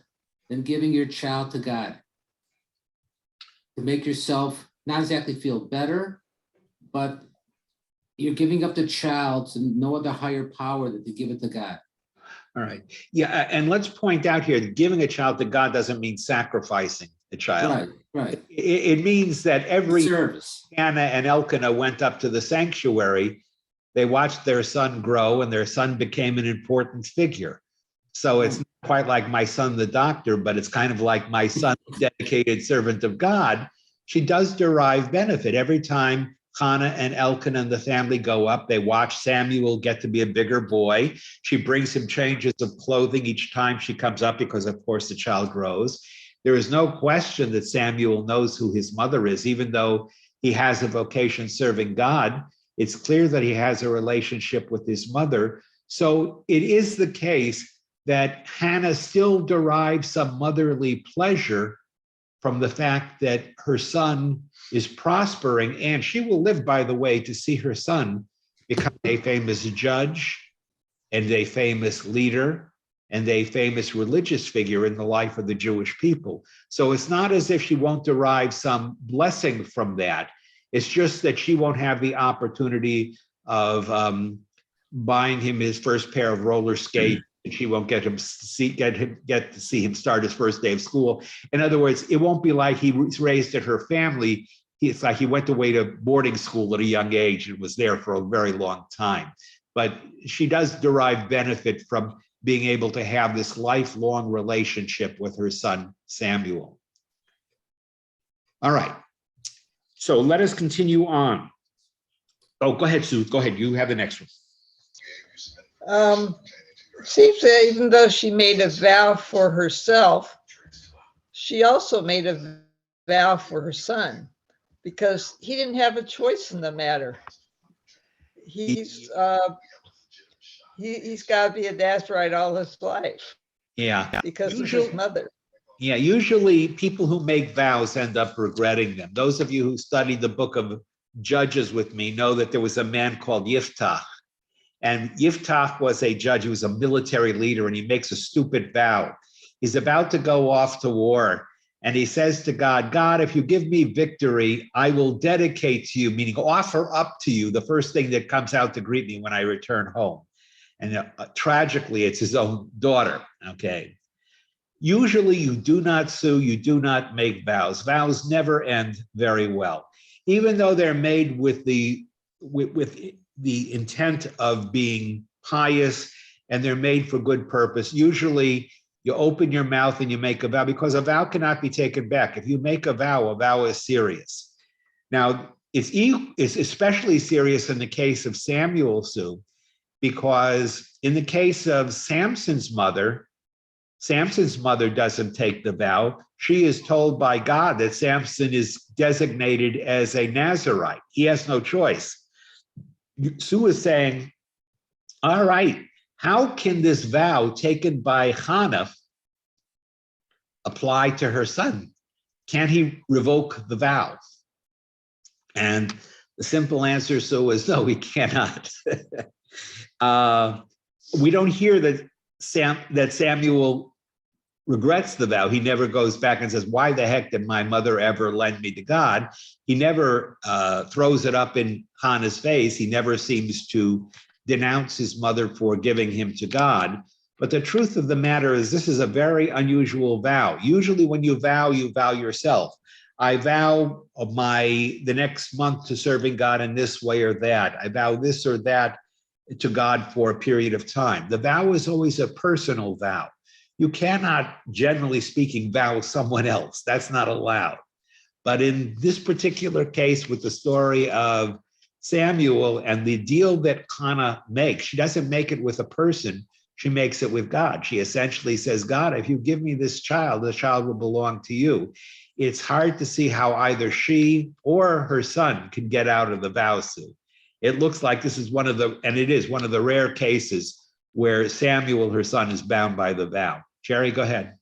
than giving your child to God? To make yourself not exactly feel better, but you're giving up the child to no other higher power than to give it to God. All right. Yeah, and let's point out here, giving a child to God doesn't mean sacrificing the child. Right. It means that every Service. Hannah and Elkanah went up to the sanctuary, they watched their son grow, and their son became an important figure. So it's not quite like my son, the doctor, but it's kind of like my son, dedicated servant of God. She does derive benefit. Every time Hannah and Elkanah and the family go up, they watch Samuel get to be a bigger boy. She brings him changes of clothing each time she comes up because, of course, the child grows. There is no question that Samuel knows who his mother is, even though he has a vocation serving God. It's clear that he has a relationship with his mother. So it is the case that Hannah still derives some motherly pleasure from the fact that her son is prospering, and she will live, by the way, to see her son become a famous judge and a famous leader and a famous religious figure in the life of the Jewish people. So it's not as if she won't derive some blessing from that. It's just that she won't have the opportunity of buying him his first pair of roller skates, and she won't get to see him start his first day of school. In other words, it won't be like he was raised at her family. It's like he went away to boarding school at a young age and was there for a very long time. But she does derive benefit from being able to have this lifelong relationship with her son, Samuel. All right. So let us continue on. Oh, go ahead, Sue. Go ahead. You have the next one. Seems that even though she made a vow for herself, she also made a vow for her son, because he didn't have a choice in the matter. He's got to be a Nazarite all his life. Yeah. Because of his mother. Yeah, usually people who make vows end up regretting them. Those of you who studied the book of Judges with me know that there was a man called Yiftach. And Yiftach was a judge, he was a military leader, and he makes a stupid vow. He's about to go off to war, and he says to God, God, if you give me victory, I will dedicate to you, meaning offer up to you the first thing that comes out to greet me when I return home. And tragically, it's his own daughter, okay? Usually you do not sue, you do not make vows. Vows never end very well. Even though they're made with the intent of being pious and they're made for good purpose, usually you open your mouth and you make a vow, because a vow cannot be taken back. If you make a vow is serious. Now, it's especially serious in the case of Samuel, Sue, because in the case of Samson's mother doesn't take the vow. She is told by God that Samson is designated as a Nazarite. He has no choice. Sue is saying, all right, how can this vow taken by Hannah apply to her son? Can he revoke the vow? And the simple answer, Sue, is no, he cannot. We don't hear that Samuel regrets the vow. He never goes back and says, why the heck did my mother ever lend me to God? He never throws it up in Hannah's face. He never seems to denounce his mother for giving him to God. But the truth of the matter is, this is a very unusual vow. Usually when you vow yourself. I vow the next month to serving God in this way or that. I vow this or that to God for a period of time. The vow is always a personal vow. You cannot, generally speaking, vow someone else. That's not allowed. But in this particular case, with the story of Samuel and the deal that Hannah makes, she doesn't make it with a person, she makes it with God. She essentially says, God, if you give me this child, the child will belong to you. It's hard to see how either she or her son can get out of the vow suit. It looks like this is one of the rare cases where Samuel, her son, is bound by the vow. Jerry, go ahead.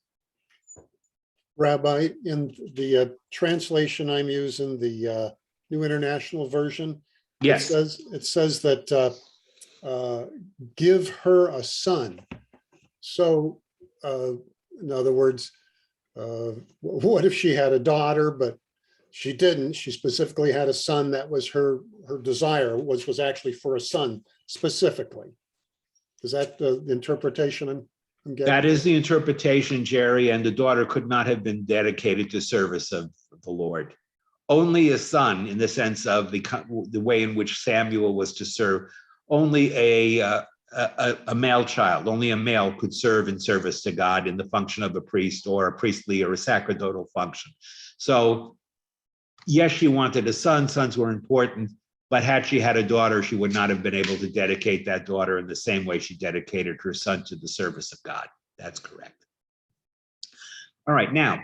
Rabbi, in the translation I'm using, the New International Version, Yes. it says that give her a son. So, in other words, what if she had a daughter, but she didn't? She specifically had a son. That was her desire, was actually for a son specifically. Is that the interpretation I'm getting? That is the interpretation, Jerry, and the daughter could not have been dedicated to service of the Lord. Only a son, in the sense of the way in which Samuel was to serve. Only a male child, only a male could serve in service to God in the function of a priest or a priestly or a sacerdotal function. So yes, she wanted a son. Sons were important, but had she had a daughter, she would not have been able to dedicate that daughter in the same way she dedicated her son to the service of God. That's correct. All right, now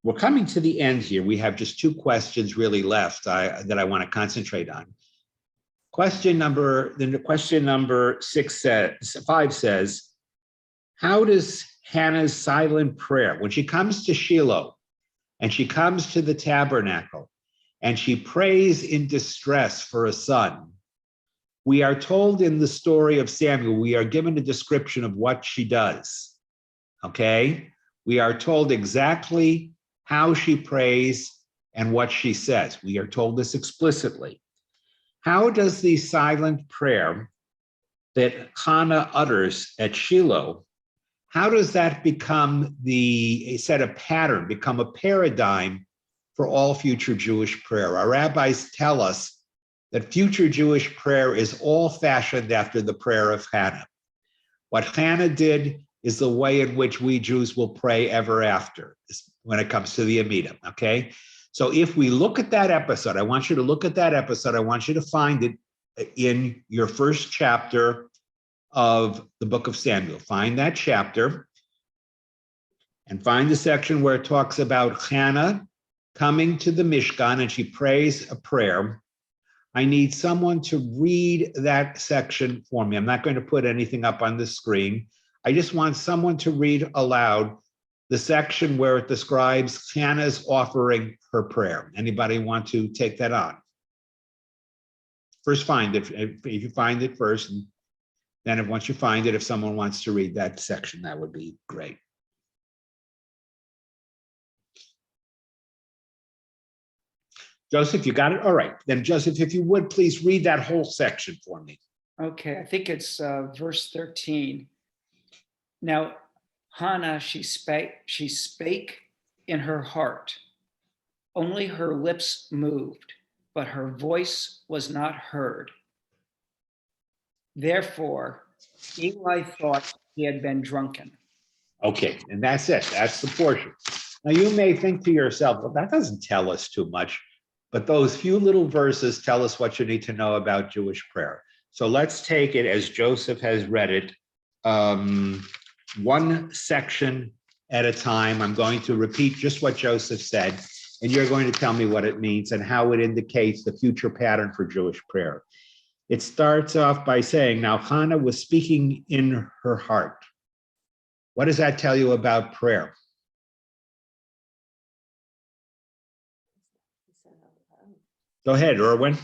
we're coming to the end here. We have just two questions really left that I want to concentrate on. Question number 5 says, How does Hannah's silent prayer, when she comes to Shiloh and she comes to the tabernacle and she prays in distress for a son, we are told in the story of Samuel, we are given a description of what she does. Okay? We are told exactly how she prays and what she says. We are told this explicitly. How does the silent prayer that Hannah utters at Shiloh, how does that become set a pattern, become a paradigm for all future Jewish prayer? Our rabbis tell us that future Jewish prayer is all fashioned after the prayer of Hannah. What Hannah did is the way in which we Jews will pray ever after when it comes to the Amidah, okay? So if we look at that episode, I want you to look at that episode. I want you to find it in your first chapter of the book of Samuel. Find that chapter and find the section where it talks about Hannah coming to the Mishkan and she prays a prayer. I need someone to read that section for me. I'm not going to put anything up on the screen. I just want someone to read aloud the section where it describes Hannah's offering her prayer. Anybody want to take that on? First find it, if you find it first, and then once you find it, if someone wants to read that section, that would be great. Joseph, you got it? All right. Then Joseph, if you would, please read that whole section for me. Okay, I think it's verse 13. Now, Hannah, she spake in her heart. Only her lips moved, but her voice was not heard. Therefore, Eli thought he had been drunken. Okay, and that's it. That's the portion. Now, you may think to yourself, well, that doesn't tell us too much, but those few little verses tell us what you need to know about Jewish prayer. So let's take it as Joseph has read it, one section at a time. I'm going to repeat just what Joseph said, and you're going to tell me what it means and how it indicates the future pattern for Jewish prayer. It starts off by saying, now Hannah was speaking in her heart. What does that tell you about prayer? Go ahead, Erwin.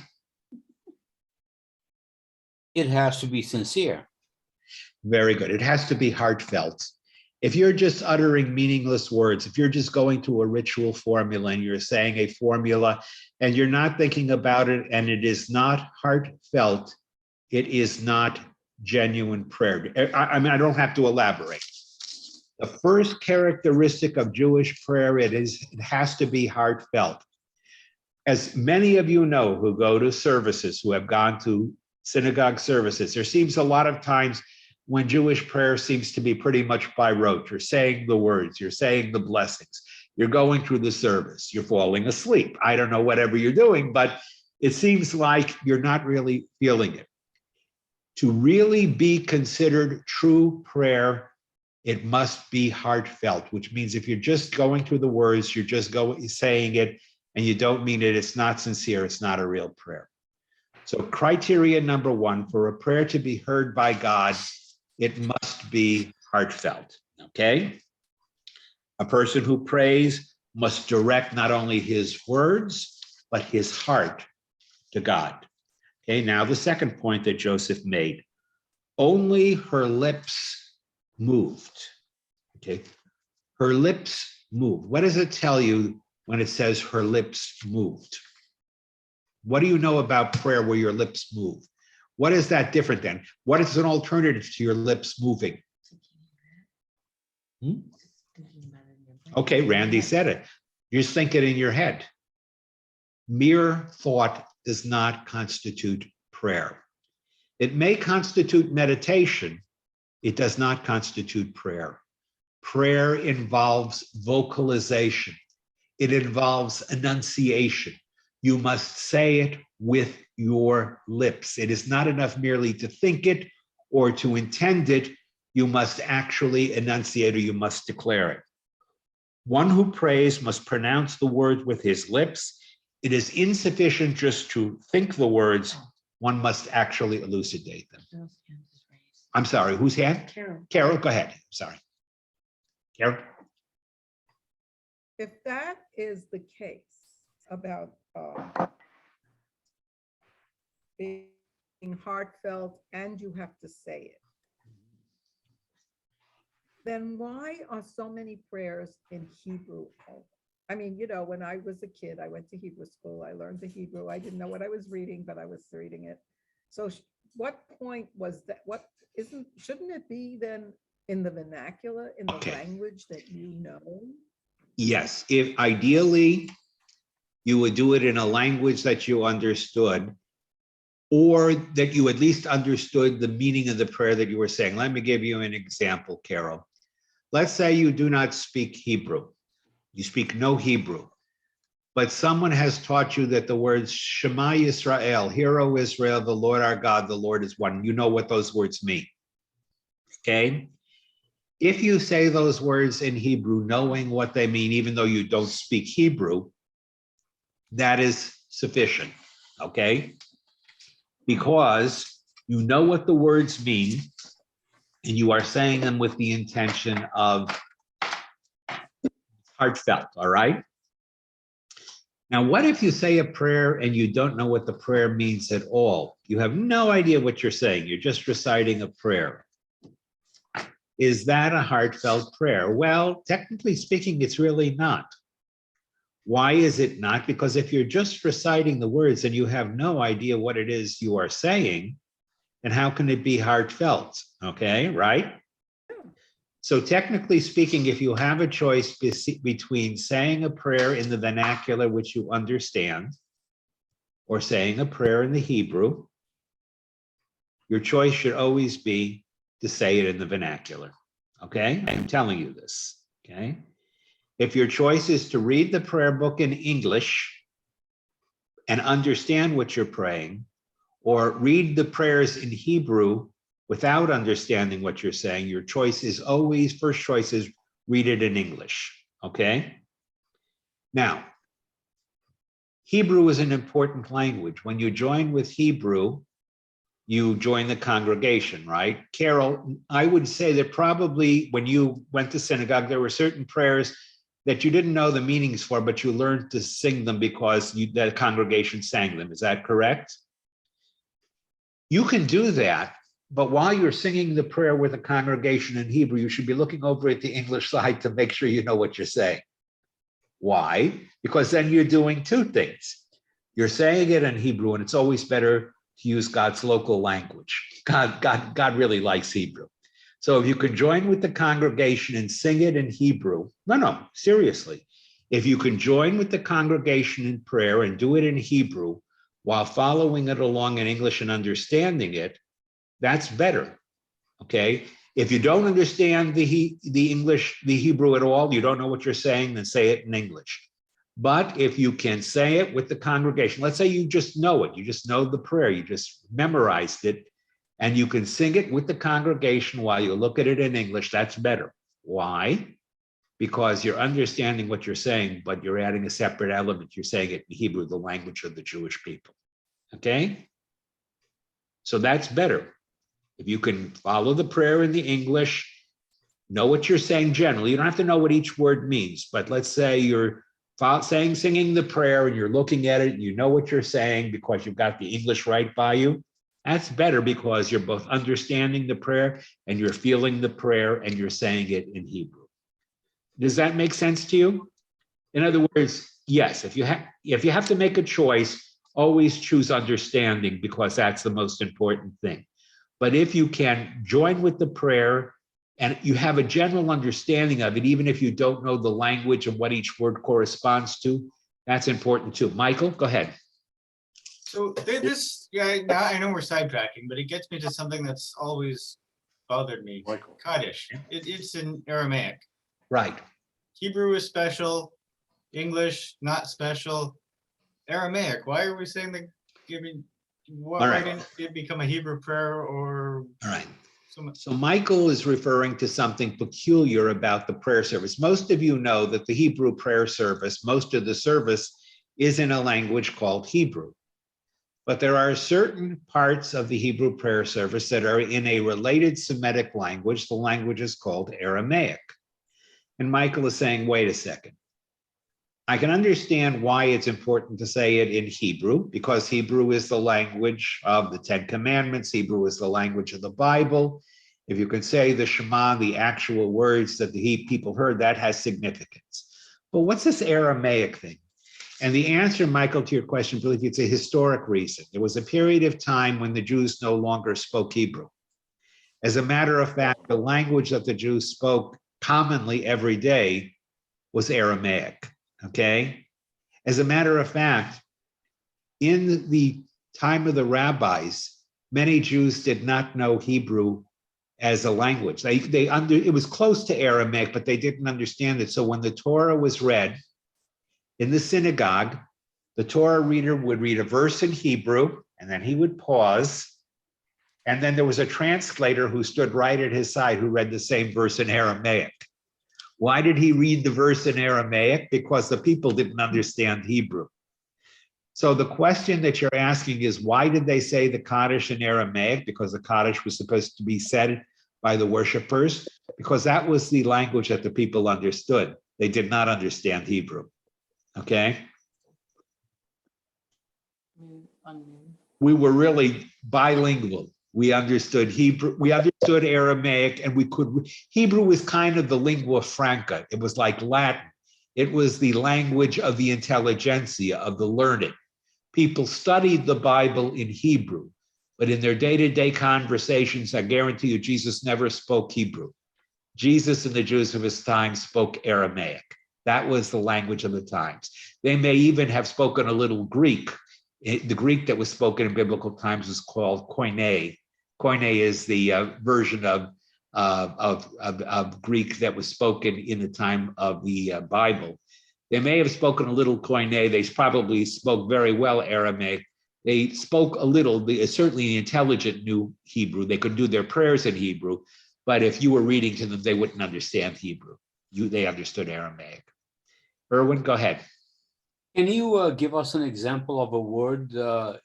It has to be sincere. Very good. It has to be heartfelt. If you're just uttering meaningless words, if you're just going to a ritual formula and you're saying a formula and you're not thinking about it and it is not heartfelt, it is not genuine prayer. I mean, I don't have to elaborate. The first characteristic of Jewish prayer, it has to be heartfelt. As many of you know who go to services, who have gone to synagogue services, there seems a lot of times when Jewish prayer seems to be pretty much by rote. You're saying the words, you're saying the blessings, you're going through the service, you're falling asleep. I don't know, whatever you're doing, but it seems like you're not really feeling it. To really be considered true prayer, it must be heartfelt, which means if you're just going through the words, you're just saying it, and you don't mean it, it's not sincere, it's not a real prayer. So criteria number one, for a prayer to be heard by God, it must be heartfelt, okay? A person who prays must direct not only his words, but his heart to God. Okay, now the second point that Joseph made, only her lips moved, okay? Her lips moved. What does it tell you when it says her lips moved? What do you know about prayer where your lips move? What is that different than? What is an alternative to your lips moving? Okay, Randy said it. You're just thinking in your head. Mere thought does not constitute prayer. It may constitute meditation. It does not constitute prayer. Prayer involves vocalization. It involves enunciation. You must say it with your lips. It is not enough merely to think it or to intend it. You must actually enunciate, or you must declare it. One who prays must pronounce the word with his lips. It is insufficient just to think the words. One must actually elucidate them. I'm sorry, whose hand? Carol. Carol, go ahead. Sorry. Carol? If that is the case about being heartfelt and you have to say it, then why are so many prayers in Hebrew only? I mean, you know, when I was a kid, I went to Hebrew school. I learned the Hebrew. I didn't know what I was reading, but I was reading it. So what point was that? Shouldn't it be then in the vernacular, in the Okay. language that you know? Yes, if ideally you would do it in a language that you understood, or that you at least understood the meaning of the prayer that you were saying. Let me give you an example, Carol. Let's say you do not speak Hebrew. You speak no Hebrew, but someone has taught you that the words Shema Yisrael, Hear, O Israel, the Lord our God, the Lord is one. You know what those words mean, okay? If you say those words in Hebrew, knowing what they mean, even though you don't speak Hebrew, that is sufficient, okay? Because you know what the words mean, and you are saying them with the intention of heartfelt, all right? Now, what if you say a prayer and you don't know what the prayer means at all? You have no idea what you're saying. You're just reciting a prayer. Is that a heartfelt prayer? Well, technically speaking, it's really not. Why is it not? Because if you're just reciting the words and you have no idea what it is you are saying, then how can it be heartfelt? Okay, right? So technically speaking, if you have a choice between saying a prayer in the vernacular, which you understand, or saying a prayer in the Hebrew, your choice should always be to say it in the vernacular. Okay, I'm telling you this, okay? If your choice is to read the prayer book in English and understand what you're praying, or read the prayers in Hebrew without understanding what you're saying, your choice is always, first choice is read it in English, okay? Now, Hebrew is an important language. When you join with Hebrew, you join the congregation, right? Carol, I would say that probably when you went to synagogue, there were certain prayers that you didn't know the meanings for, but you learned to sing them because the congregation sang them. Is that correct? You can do that, but while you're singing the prayer with the congregation in Hebrew, you should be looking over at the English side to make sure you know what you're saying. Why? Because then you're doing two things. You're saying it in Hebrew, and it's always better to use God's local language. God really likes Hebrew. So if you can join with the congregation and sing it in Hebrew, no, seriously. If you can join with the congregation in prayer and do it in Hebrew while following it along in English and understanding it, that's better, okay? If you don't understand the Hebrew at all, you don't know what you're saying, then say it in English. But if you can say it with the congregation, let's say you just know it, you just know the prayer, you just memorized it, and you can sing it with the congregation while you look at it in English, that's better. Why? Because you're understanding what you're saying, but you're adding a separate element. You're saying it in Hebrew, the language of the Jewish people, okay? So that's better. If you can follow the prayer in the English, know what you're saying generally. You don't have to know what each word means, but let's say you're singing the prayer and you're looking at it and you know what you're saying because you've got the English right by you. That's better because you're both understanding the prayer and you're feeling the prayer and you're saying it in Hebrew. Does that make sense to you? In other words, yes, if you have to make a choice, always choose understanding because that's the most important thing. But if you can join with the prayer and you have a general understanding of it, even if you don't know the language of what each word corresponds to, that's important too. Michael, go ahead. So now I know we're sidetracking, but it gets me to something that's always bothered me. Michael. Kaddish. It's in Aramaic. Right. Hebrew is special, English not special. Aramaic, why are we saying that giving, why didn't it become a Hebrew prayer or? All right. So So Michael is referring to something peculiar about the prayer service. Most of you know that the Hebrew prayer service, most of the service is in a language called Hebrew. But there are certain parts of the Hebrew prayer service that are in a related Semitic language. The language is called Aramaic. And Michael is saying, wait a second. I can understand why it's important to say it in Hebrew, because Hebrew is the language of the Ten Commandments. Hebrew is the language of the Bible. If you can say the Shema, the actual words that the people heard, that has significance. But what's this Aramaic thing? And the answer, Michael, to your question, really, it's a historic reason. There was a period of time when the Jews no longer spoke Hebrew. As a matter of fact, the language that the Jews spoke commonly every day was Aramaic, okay? As a matter of fact, in the time of the rabbis, many Jews did not know Hebrew as a language. It was close to Aramaic, but they didn't understand it. So when the Torah was read in the synagogue, the Torah reader would read a verse in Hebrew, and then he would pause. And then there was a translator who stood right at his side who read the same verse in Aramaic. Why did he read the verse in Aramaic? Because the people didn't understand Hebrew. So the question that you're asking is, why did they say the Kaddish in Aramaic? Because the Kaddish was supposed to be said by the worshipers, because that was the language that the people understood. They did not understand Hebrew. Okay? We were really bilingual. We understood Hebrew, we understood Aramaic, and Hebrew was kind of the lingua franca. It was like Latin. It was the language of the intelligentsia, of the learned. People studied the Bible in Hebrew, but in their day-to-day conversations, I guarantee you, Jesus never spoke Hebrew. Jesus and the Jews of his time spoke Aramaic. That was the language of the times. They may even have spoken a little Greek. The Greek that was spoken in biblical times was called Koine. Koine is the version of Greek that was spoken in the time of the Bible. They may have spoken a little Koine. They probably spoke very well Aramaic. They spoke a little, certainly the intelligent knew Hebrew. They could do their prayers in Hebrew, but if you were reading to them, they wouldn't understand Hebrew. They understood Aramaic. Erwin, go ahead. Can you give us an example of a word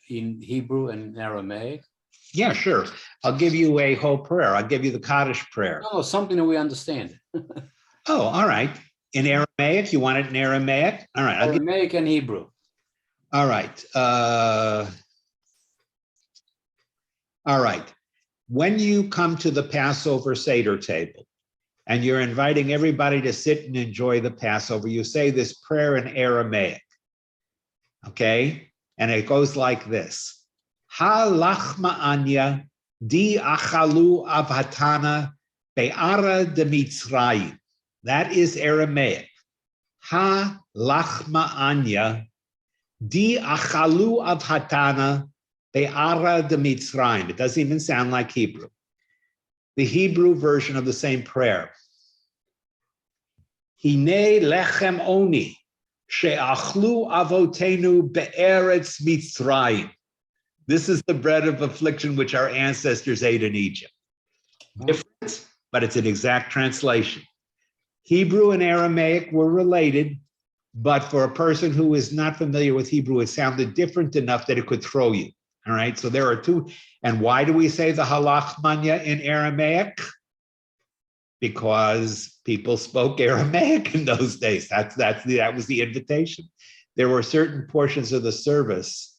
in Hebrew and Aramaic? Yeah, sure. I'll give you a whole prayer. I'll give you the Kaddish prayer. No, something that we understand. Oh, all right. In Aramaic, you want it in Aramaic? All right. Aramaic and Hebrew. All right. All right. When you come to the Passover Seder table and you're inviting everybody to sit and enjoy the Passover, you say this prayer in Aramaic. Okay? And it goes like this. Ha lachma anya di achalu avhatana be'ara de Mitzrayim. That is Aramaic. Ha lachma anya di achalu avhatana be'ara de Mitzrayim. It doesn't even sound like Hebrew. The Hebrew version of the same prayer. Hine lechem oni she'achlu avotenu be'eretz Mitzrayim. This is the bread of affliction which our ancestors ate in Egypt. Different, but it's an exact translation. Hebrew and Aramaic were related, but for a person who is not familiar with Hebrew, it sounded different enough that it could throw you. All right, so there are two. And why do we say the halach manya in Aramaic? Because people spoke Aramaic in those days. That was the invitation. There were certain portions of the service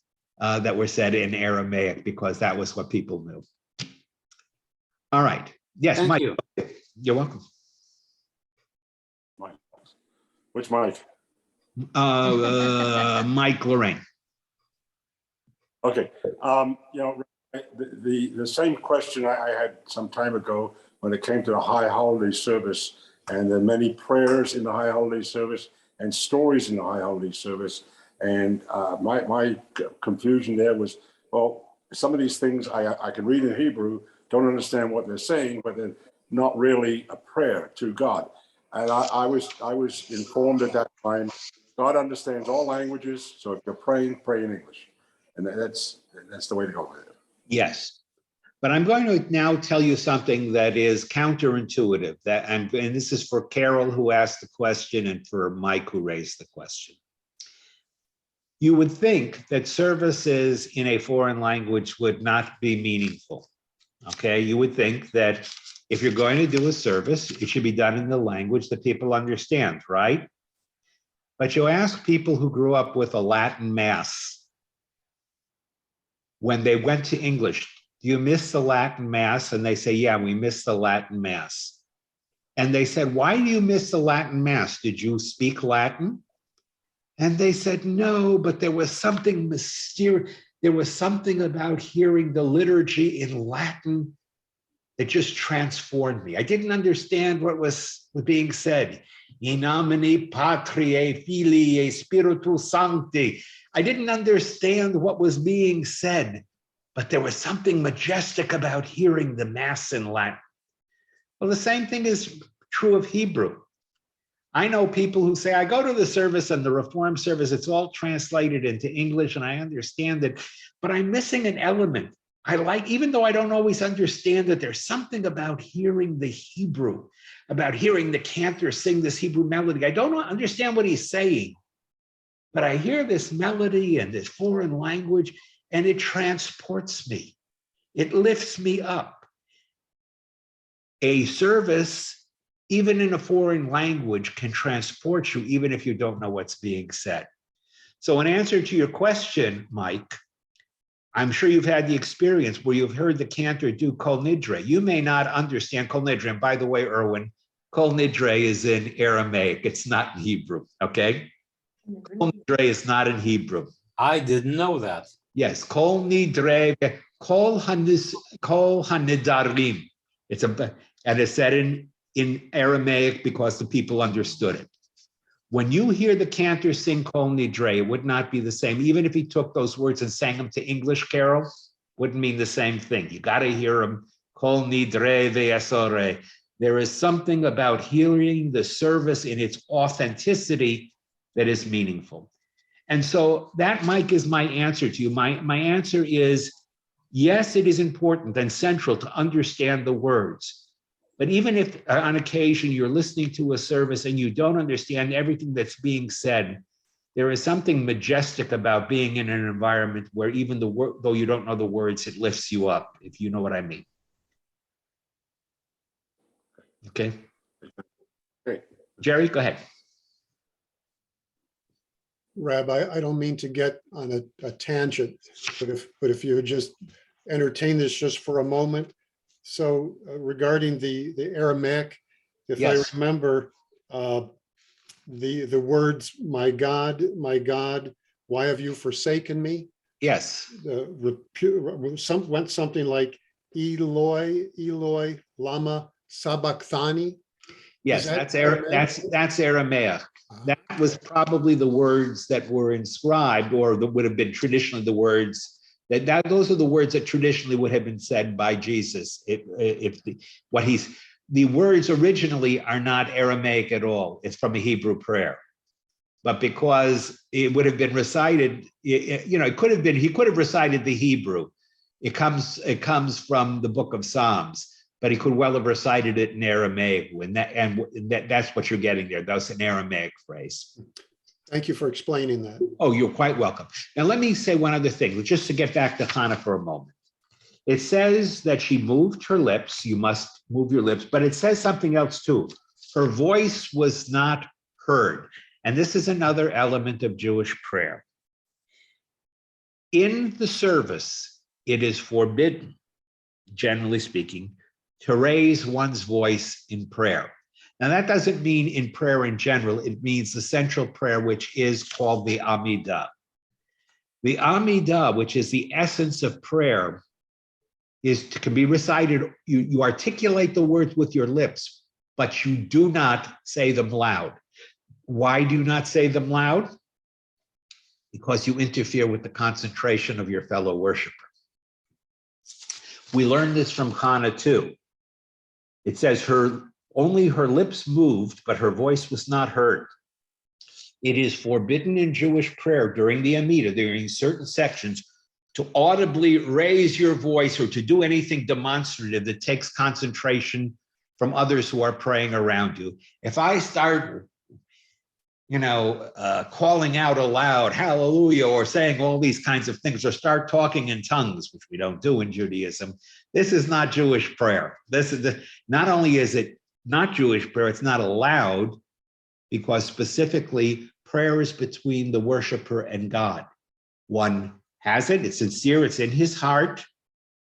that were said in Aramaic because that was what people knew. All right. Yes, Thank Mike. you. You're welcome. Mike. Which Mike? Mike Lorraine. Okay. The same question I had some time ago when it came to the High Holiday service, and the many prayers in the High Holiday service and stories in the High Holiday service. And my confusion there was, well, some of these things I can read in Hebrew, don't understand what they're saying, but they're not really a prayer to God. And I was informed at that time, God understands all languages, so if you're praying, pray in English. And that's the way to go with it. Yes. But I'm going to now tell you something that is counterintuitive. And this is for Carol, who asked the question, and for Mike, who raised the question. you would think that services in a foreign language would not be meaningful. Okay, you would think that if you're going to do a service, it should be done in the language that people understand, right? But you ask people who grew up with a Latin mass, when they went to English, do you miss the Latin mass? And they say, yeah, we miss the Latin mass. And they said, why do you miss the Latin mass? Did you speak Latin? And they said, no, but there was something mysterious. There was something about hearing the liturgy in Latin that just transformed me. I didn't understand what was being said. In nomine Patriae, Filii, Spiritus Sancti. I didn't understand what was being said, but there was something majestic about hearing the Mass in Latin. Well, the same thing is true of Hebrew. I know people who say, I go to the service and the Reformed service, it's all translated into English and I understand it, but I'm missing an element. I like, even though I don't always understand it, there's something about hearing the Hebrew, about hearing the cantor sing this Hebrew melody. I don't understand what he's saying, but I hear this melody and this foreign language and it transports me. It lifts me up. A service, even in a foreign language, can transport you even if you don't know what's being said. So in answer to your question, Mike, I'm sure you've had the experience where you've heard the cantor do Kol Nidre. You may not understand Kol Nidre. And by the way, Erwin, Kol Nidre is in Aramaic. It's not in Hebrew, okay? Kol Nidre is not in Hebrew. I didn't know that. Yes, Kol Nidre, Kol Hanidarim. And it's said in Aramaic because the people understood it. When you hear the cantor sing Kol Nidre, it would not be the same. Even if he took those words and sang them to English, Carol, wouldn't mean the same thing. You got to hear them, Kol Nidre ve'asore. There is something about hearing the service in its authenticity that is meaningful. And so that, Mike, is my answer to you. My answer is, yes, it is important and central to understand the words. But even if on occasion you're listening to a service and you don't understand everything that's being said, there is something majestic about being in an environment where even though you don't know the words, it lifts you up, if you know what I mean. Okay. Great. Jerry, go ahead. Rabbi, I don't mean to get on a tangent, but if you would just entertain this just for a moment. So regarding the Aramaic, if Yes. I remember the words, my God, why have you forsaken me? Yes. Went something like Eloi, Eloi, lama sabachthani. Yes, Is that that's Aramaic. That was probably the words that were inscribed, or that would have been traditionally the words those are the words that traditionally would have been said by Jesus. The words originally are not Aramaic at all. It's from a Hebrew prayer. But because it would have been recited, it could have been, he could have recited the Hebrew. It comes from the book of Psalms, but he could well have recited it in Aramaic. That's what you're getting there. That's an Aramaic phrase. Thank you for explaining that. Oh, you're quite welcome. Now, let me say one other thing, just to get back to Hannah for a moment. It says that she moved her lips. You must move your lips, but it says something else too. Her voice was not heard. And this is another element of Jewish prayer. In the service, it is forbidden, generally speaking, to raise one's voice in prayer. Now, that doesn't mean in prayer in general. It means the central prayer, which is called the Amidah. The Amidah, which is the essence of prayer, can be recited. You articulate the words with your lips, but you do not say them loud. Why do you not say them loud? Because you interfere with the concentration of your fellow worshiper. We learned this from Hannah too. It says only her lips moved, but her voice was not heard. It is forbidden in Jewish prayer during the Amidah, during certain sections, to audibly raise your voice or to do anything demonstrative that takes concentration from others who are praying around you. If I start, calling out aloud, hallelujah, or saying all these kinds of things, or start talking in tongues, which we don't do in Judaism. This is not Jewish prayer. Not only is it not Jewish prayer, it's not allowed, because specifically prayer is between the worshiper and God. One has it, it's sincere, it's in his heart.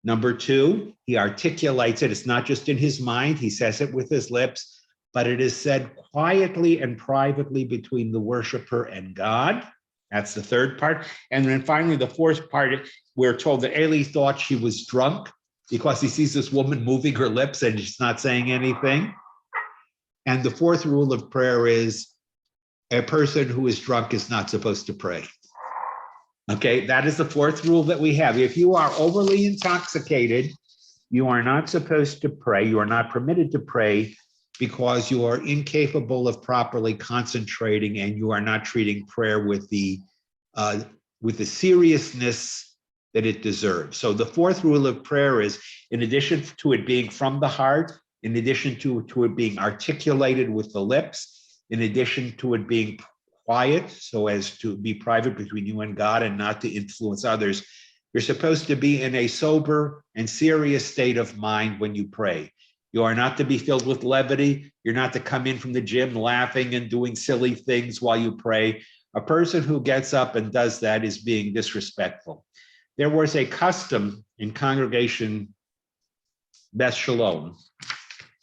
Number two, he articulates it. It's not just in his mind, he says it with his lips, but it is said quietly and privately between the worshiper and God. That's the third part. And then finally, the fourth part, we're told that Eli thought she was drunk because he sees this woman moving her lips and she's not saying anything. And the fourth rule of prayer is a person who is drunk is not supposed to pray. Okay, that is the fourth rule that we have. If you are overly intoxicated, you are not supposed to pray. You are not permitted to pray because you are incapable of properly concentrating, and you are not treating prayer with the seriousness that it deserves. So the fourth rule of prayer is, in addition to it being from the heart, in addition to it being articulated with the lips, in addition to it being quiet, so as to be private between you and God and not to influence others, you're supposed to be in a sober and serious state of mind when you pray. You are not to be filled with levity. You're not to come in from the gym laughing and doing silly things while you pray. A person who gets up and does that is being disrespectful. There was a custom in Congregation Beth Shalom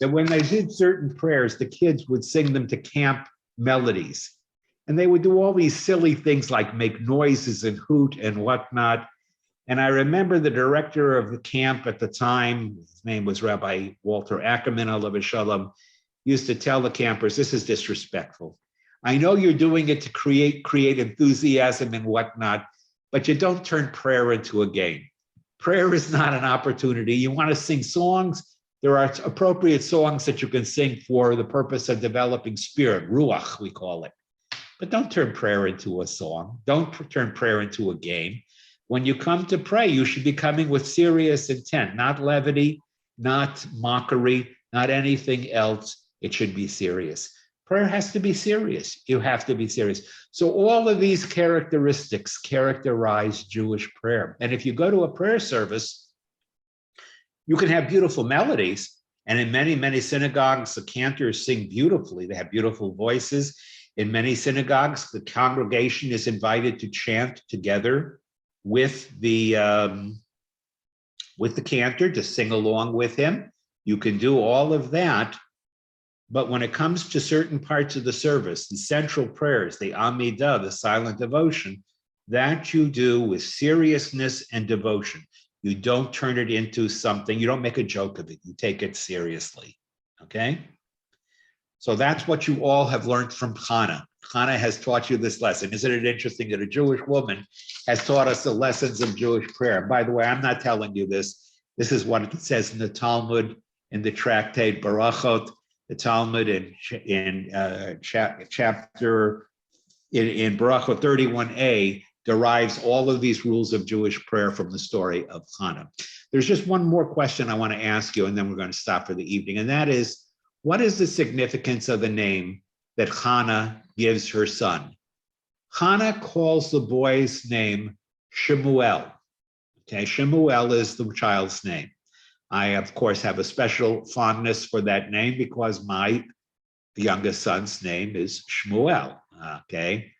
that when they did certain prayers, the kids would sing them to camp melodies. And they would do all these silly things like make noises and hoot and whatnot. And I remember the director of the camp at the time, his name was Rabbi Walter Ackerman, alav shalom, used to tell the campers, this is disrespectful. I know you're doing it to create enthusiasm and whatnot, but you don't turn prayer into a game. Prayer is not an opportunity. You want to sing songs. There are appropriate songs that you can sing for the purpose of developing spirit, ruach, we call it. But don't turn prayer into a song. Don't turn prayer into a game. When you come to pray, you should be coming with serious intent, not levity, not mockery, not anything else. It should be serious. Prayer has to be serious. You have to be serious. So all of these characteristics characterize Jewish prayer. And if you go to a prayer service, you can have beautiful melodies. And in many, many synagogues, the cantors sing beautifully. They have beautiful voices. In many synagogues, the congregation is invited to chant together with the cantor, to sing along with him. You can do all of that. But when it comes to certain parts of the service, the central prayers, the Amidah, the silent devotion, that you do with seriousness and devotion. You don't turn it into something, you don't make a joke of it, you take it seriously, okay? So that's what you all have learned from Chana. Chana has taught you this lesson. Isn't it interesting that a Jewish woman has taught us the lessons of Jewish prayer? By the way, I'm not telling you this. This is what it says in the Talmud, in the tractate Barachot, the Talmud in chapter in Barachot 31a derives all of these rules of Jewish prayer from the story of Chana. There's just one more question I want to ask you, and then we're going to stop for the evening, and that is, what is the significance of the name that Chana gives her son? Chana calls the boy's name Shemuel. Okay, Shemuel is the child's name. I, of course, have a special fondness for that name because my youngest son's name is Shmuel, okay?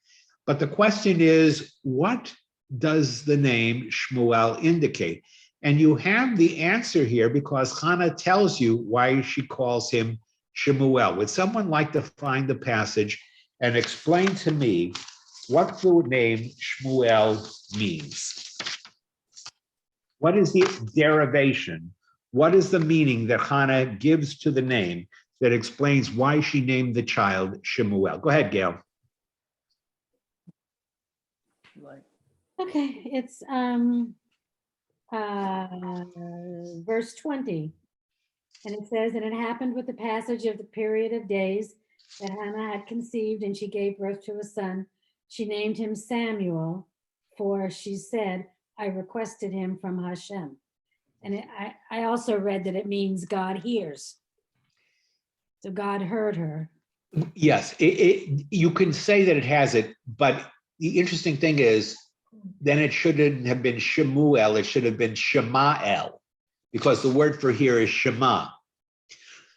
But the question is, what does the name Shmuel indicate? And you have the answer here because Chana tells you why she calls him Shemuel. Would someone like to find the passage and explain to me what the name Shmuel means? What is the derivation? What is the meaning that Chana gives to the name that explains why she named the child Shemuel? Go ahead, Gail. Okay, it's verse 20. And it says, and it happened with the passage of the period of days that Hannah had conceived and she gave birth to a son. She named him Samuel, for she said, I requested him from Hashem. And I also read that it means God hears. So God heard her Yes, you can say that it has it, but the interesting thing is, then it shouldn't have been Shemuel, it should have been Shemael, because the word for here is Shema.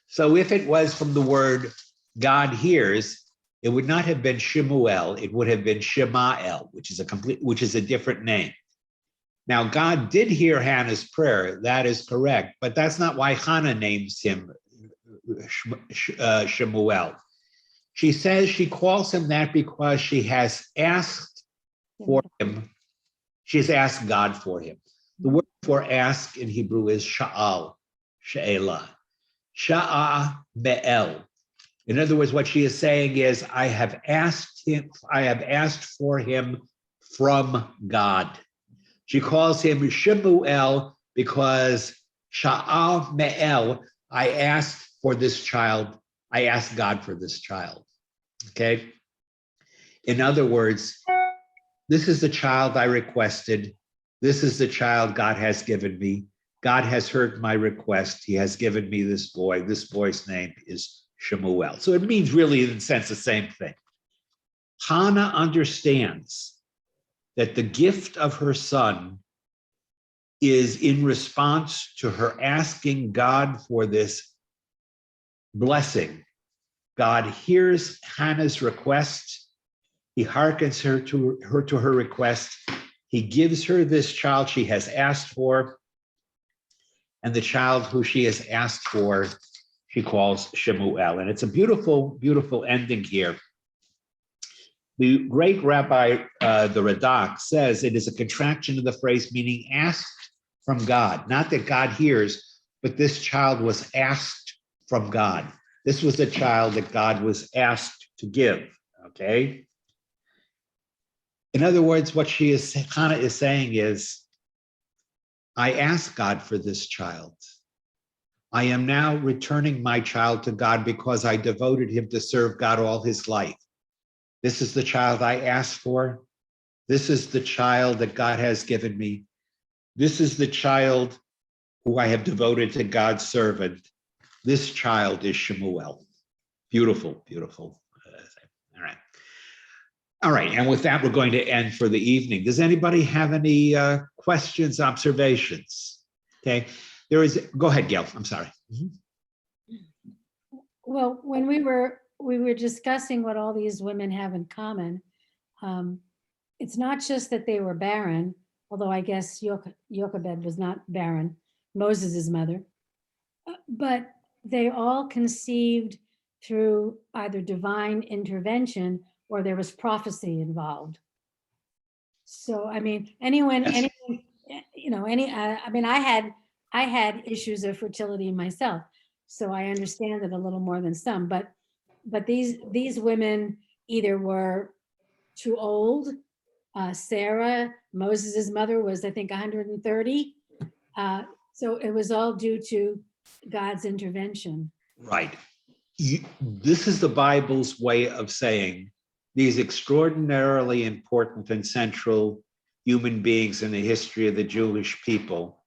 So if it was from the word God hears, it would not have been Shemuel, it would have been Shemael, which is a different name. Now, God did hear Hannah's prayer, that is correct, but that's not why Hannah names him Shemuel. She says she calls him that because she has asked for him. She has asked God for him. The word for ask in Hebrew is sha'al, she'elah, sha'a be'el. In other words, what she is saying is, I have asked for him from God. She calls him Shemuel because sha'al me'el, I asked for this child. I asked God for this child. Okay. In other words, this is the child I requested. This is the child God has given me. God has heard my request. He has given me this boy. This boy's name is Shemuel. So it means really, in a sense, the same thing. Hannah understands that the gift of her son is in response to her asking God for this blessing. God hears Hannah's request. He hearkens to her request. He gives her this child she has asked for. And the child who she has asked for, she calls Shemuel. And it's a beautiful, beautiful ending here. The great Rabbi, the Radak, says it is a contraction of the phrase meaning asked from God. Not that God hears, but this child was asked from God. This was the child that God was asked to give, okay? In other words, what Hannah is saying is, I asked God for this child. I am now returning my child to God because I devoted him to serve God all his life. This is the child I asked for. This is the child that God has given me. This is the child who I have devoted to God's servant. This child is Shemuel. Beautiful, beautiful. All right. All right. And with that, we're going to end for the evening. Does anybody have any questions, observations? Okay. Go ahead, Gail. I'm sorry. Well, when we were discussing what all these women have in common, it's not just that they were barren, although I guess Jochebed was not barren, Moses' mother, but they all conceived through either divine intervention or there was prophecy involved. So, I mean, anyone, you know, I mean, I had issues of fertility myself, so I understand it a little more than some, but these women either were too old. Sarah, Moses's mother, was, I think, 130. So it was all due to God's intervention. Right. This is the Bible's way of saying these extraordinarily important and central human beings in the history of the Jewish people,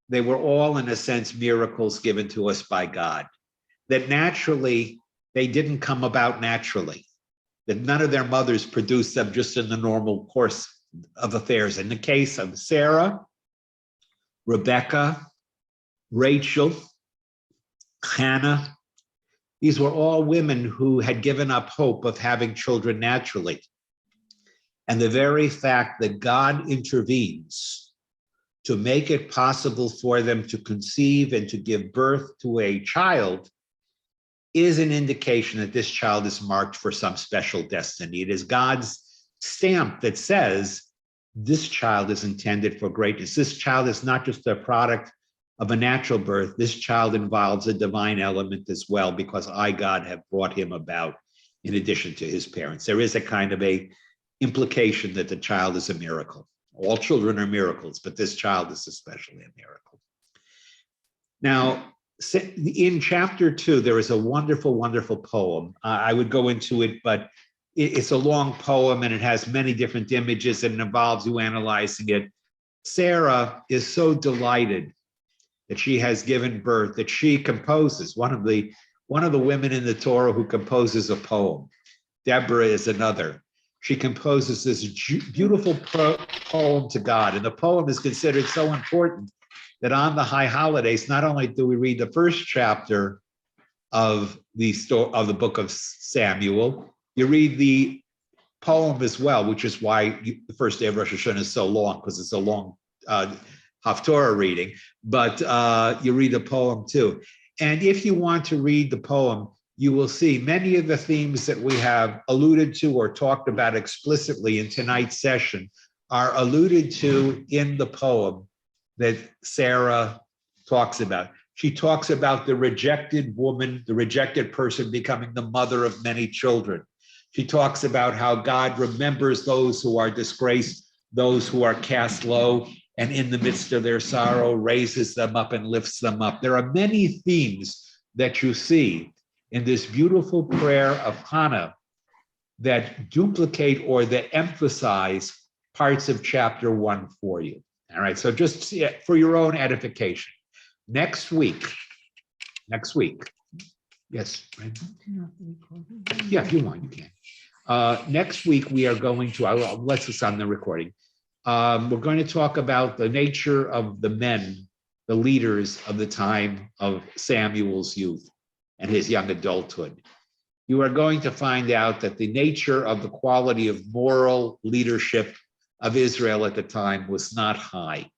they were all, in a sense, miracles given to us by God. That naturally, they didn't come about naturally. That none of their mothers produced them just in the normal course of affairs. In the case of Sarah, Rebecca, Rachel, Hannah, these were all women who had given up hope of having children naturally. And the very fact that God intervenes to make it possible for them to conceive and to give birth to a child is an indication that this child is marked for some special destiny. It is God's stamp that says this child is intended for greatness. This child is not just a product of a natural birth. This child involves a divine element as well, because I, God, have brought him about in addition to his parents. There is a kind of a implication that the child is a miracle. All children are miracles, but this child is especially a miracle. Now, in chapter 2, there is a wonderful, wonderful poem. I would go into it, but it's a long poem and it has many different images and it involves you analyzing it. Sarah is so delighted that she has given birth that she composes one of the one of the women in the Torah who composes a poem. Deborah is another. She composes this beautiful poem to God. And the poem is considered so important that on the high holidays, not only do we read the first chapter of the book of Samuel, you read the poem as well, which is why the first day of Rosh Hashanah is so long, because it's a long Haftorah reading, but you read the poem too. And if you want to read the poem, you will see many of the themes that we have alluded to or talked about explicitly in tonight's session are alluded to in the poem that Sarah talks about. She talks about the rejected woman, the rejected person becoming the mother of many children. She talks about how God remembers those who are disgraced, those who are cast low, and in the midst of their sorrow, raises them up and lifts them up. There are many themes that you see in this beautiful prayer of Hannah that duplicate or that emphasize parts of chapter 1 for you. All right, so just for your own edification. Next week, yes, right? Yeah, if you want, you can. Next week, we are going to, let's just on the recording. We're going to talk about the nature of the men, the leaders of the time of Samuel's youth and his young adulthood. You are going to find out that the nature of the quality of moral leadership of Israel at the time was not high.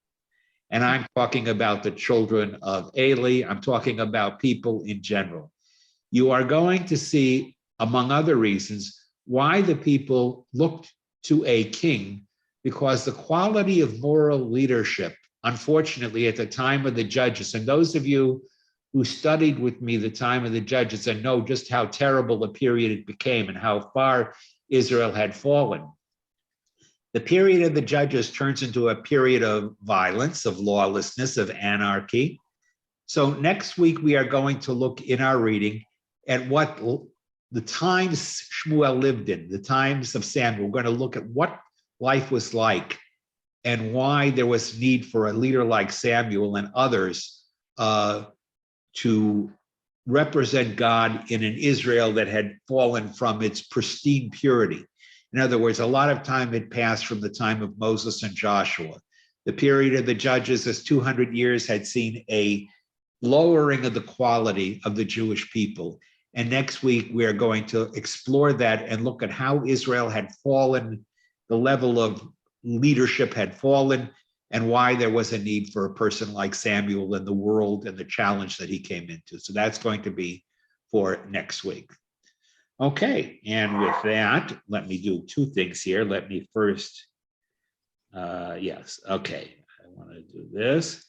And I'm talking about the children of Eli. I'm talking about people in general. You are going to see, among other reasons, why the people looked to a king, because the quality of moral leadership, unfortunately, at the time of the judges, and those of you who studied with me the time of the judges and know just how terrible a period it became and how far Israel had fallen. The period of the judges turns into a period of violence, of lawlessness, of anarchy. So next week, we are going to look in our reading at what the times Shmuel lived in, the times of Samuel. We're going to look at what life was like and why there was need for a leader like Samuel and others to represent God in an Israel that had fallen from its pristine purity. In other words, a lot of time had passed from the time of Moses and Joshua. The period of the judges, as 200 years, had seen a lowering of the quality of the Jewish people. And next week, we are going to explore that and look at how Israel had fallen, the level of leadership had fallen, and why there was a need for a person like Samuel in the world and the challenge that he came into. So that's going to be for next week. Okay, and with that, let me do two things here. Let me first, yes, okay, I want to do this.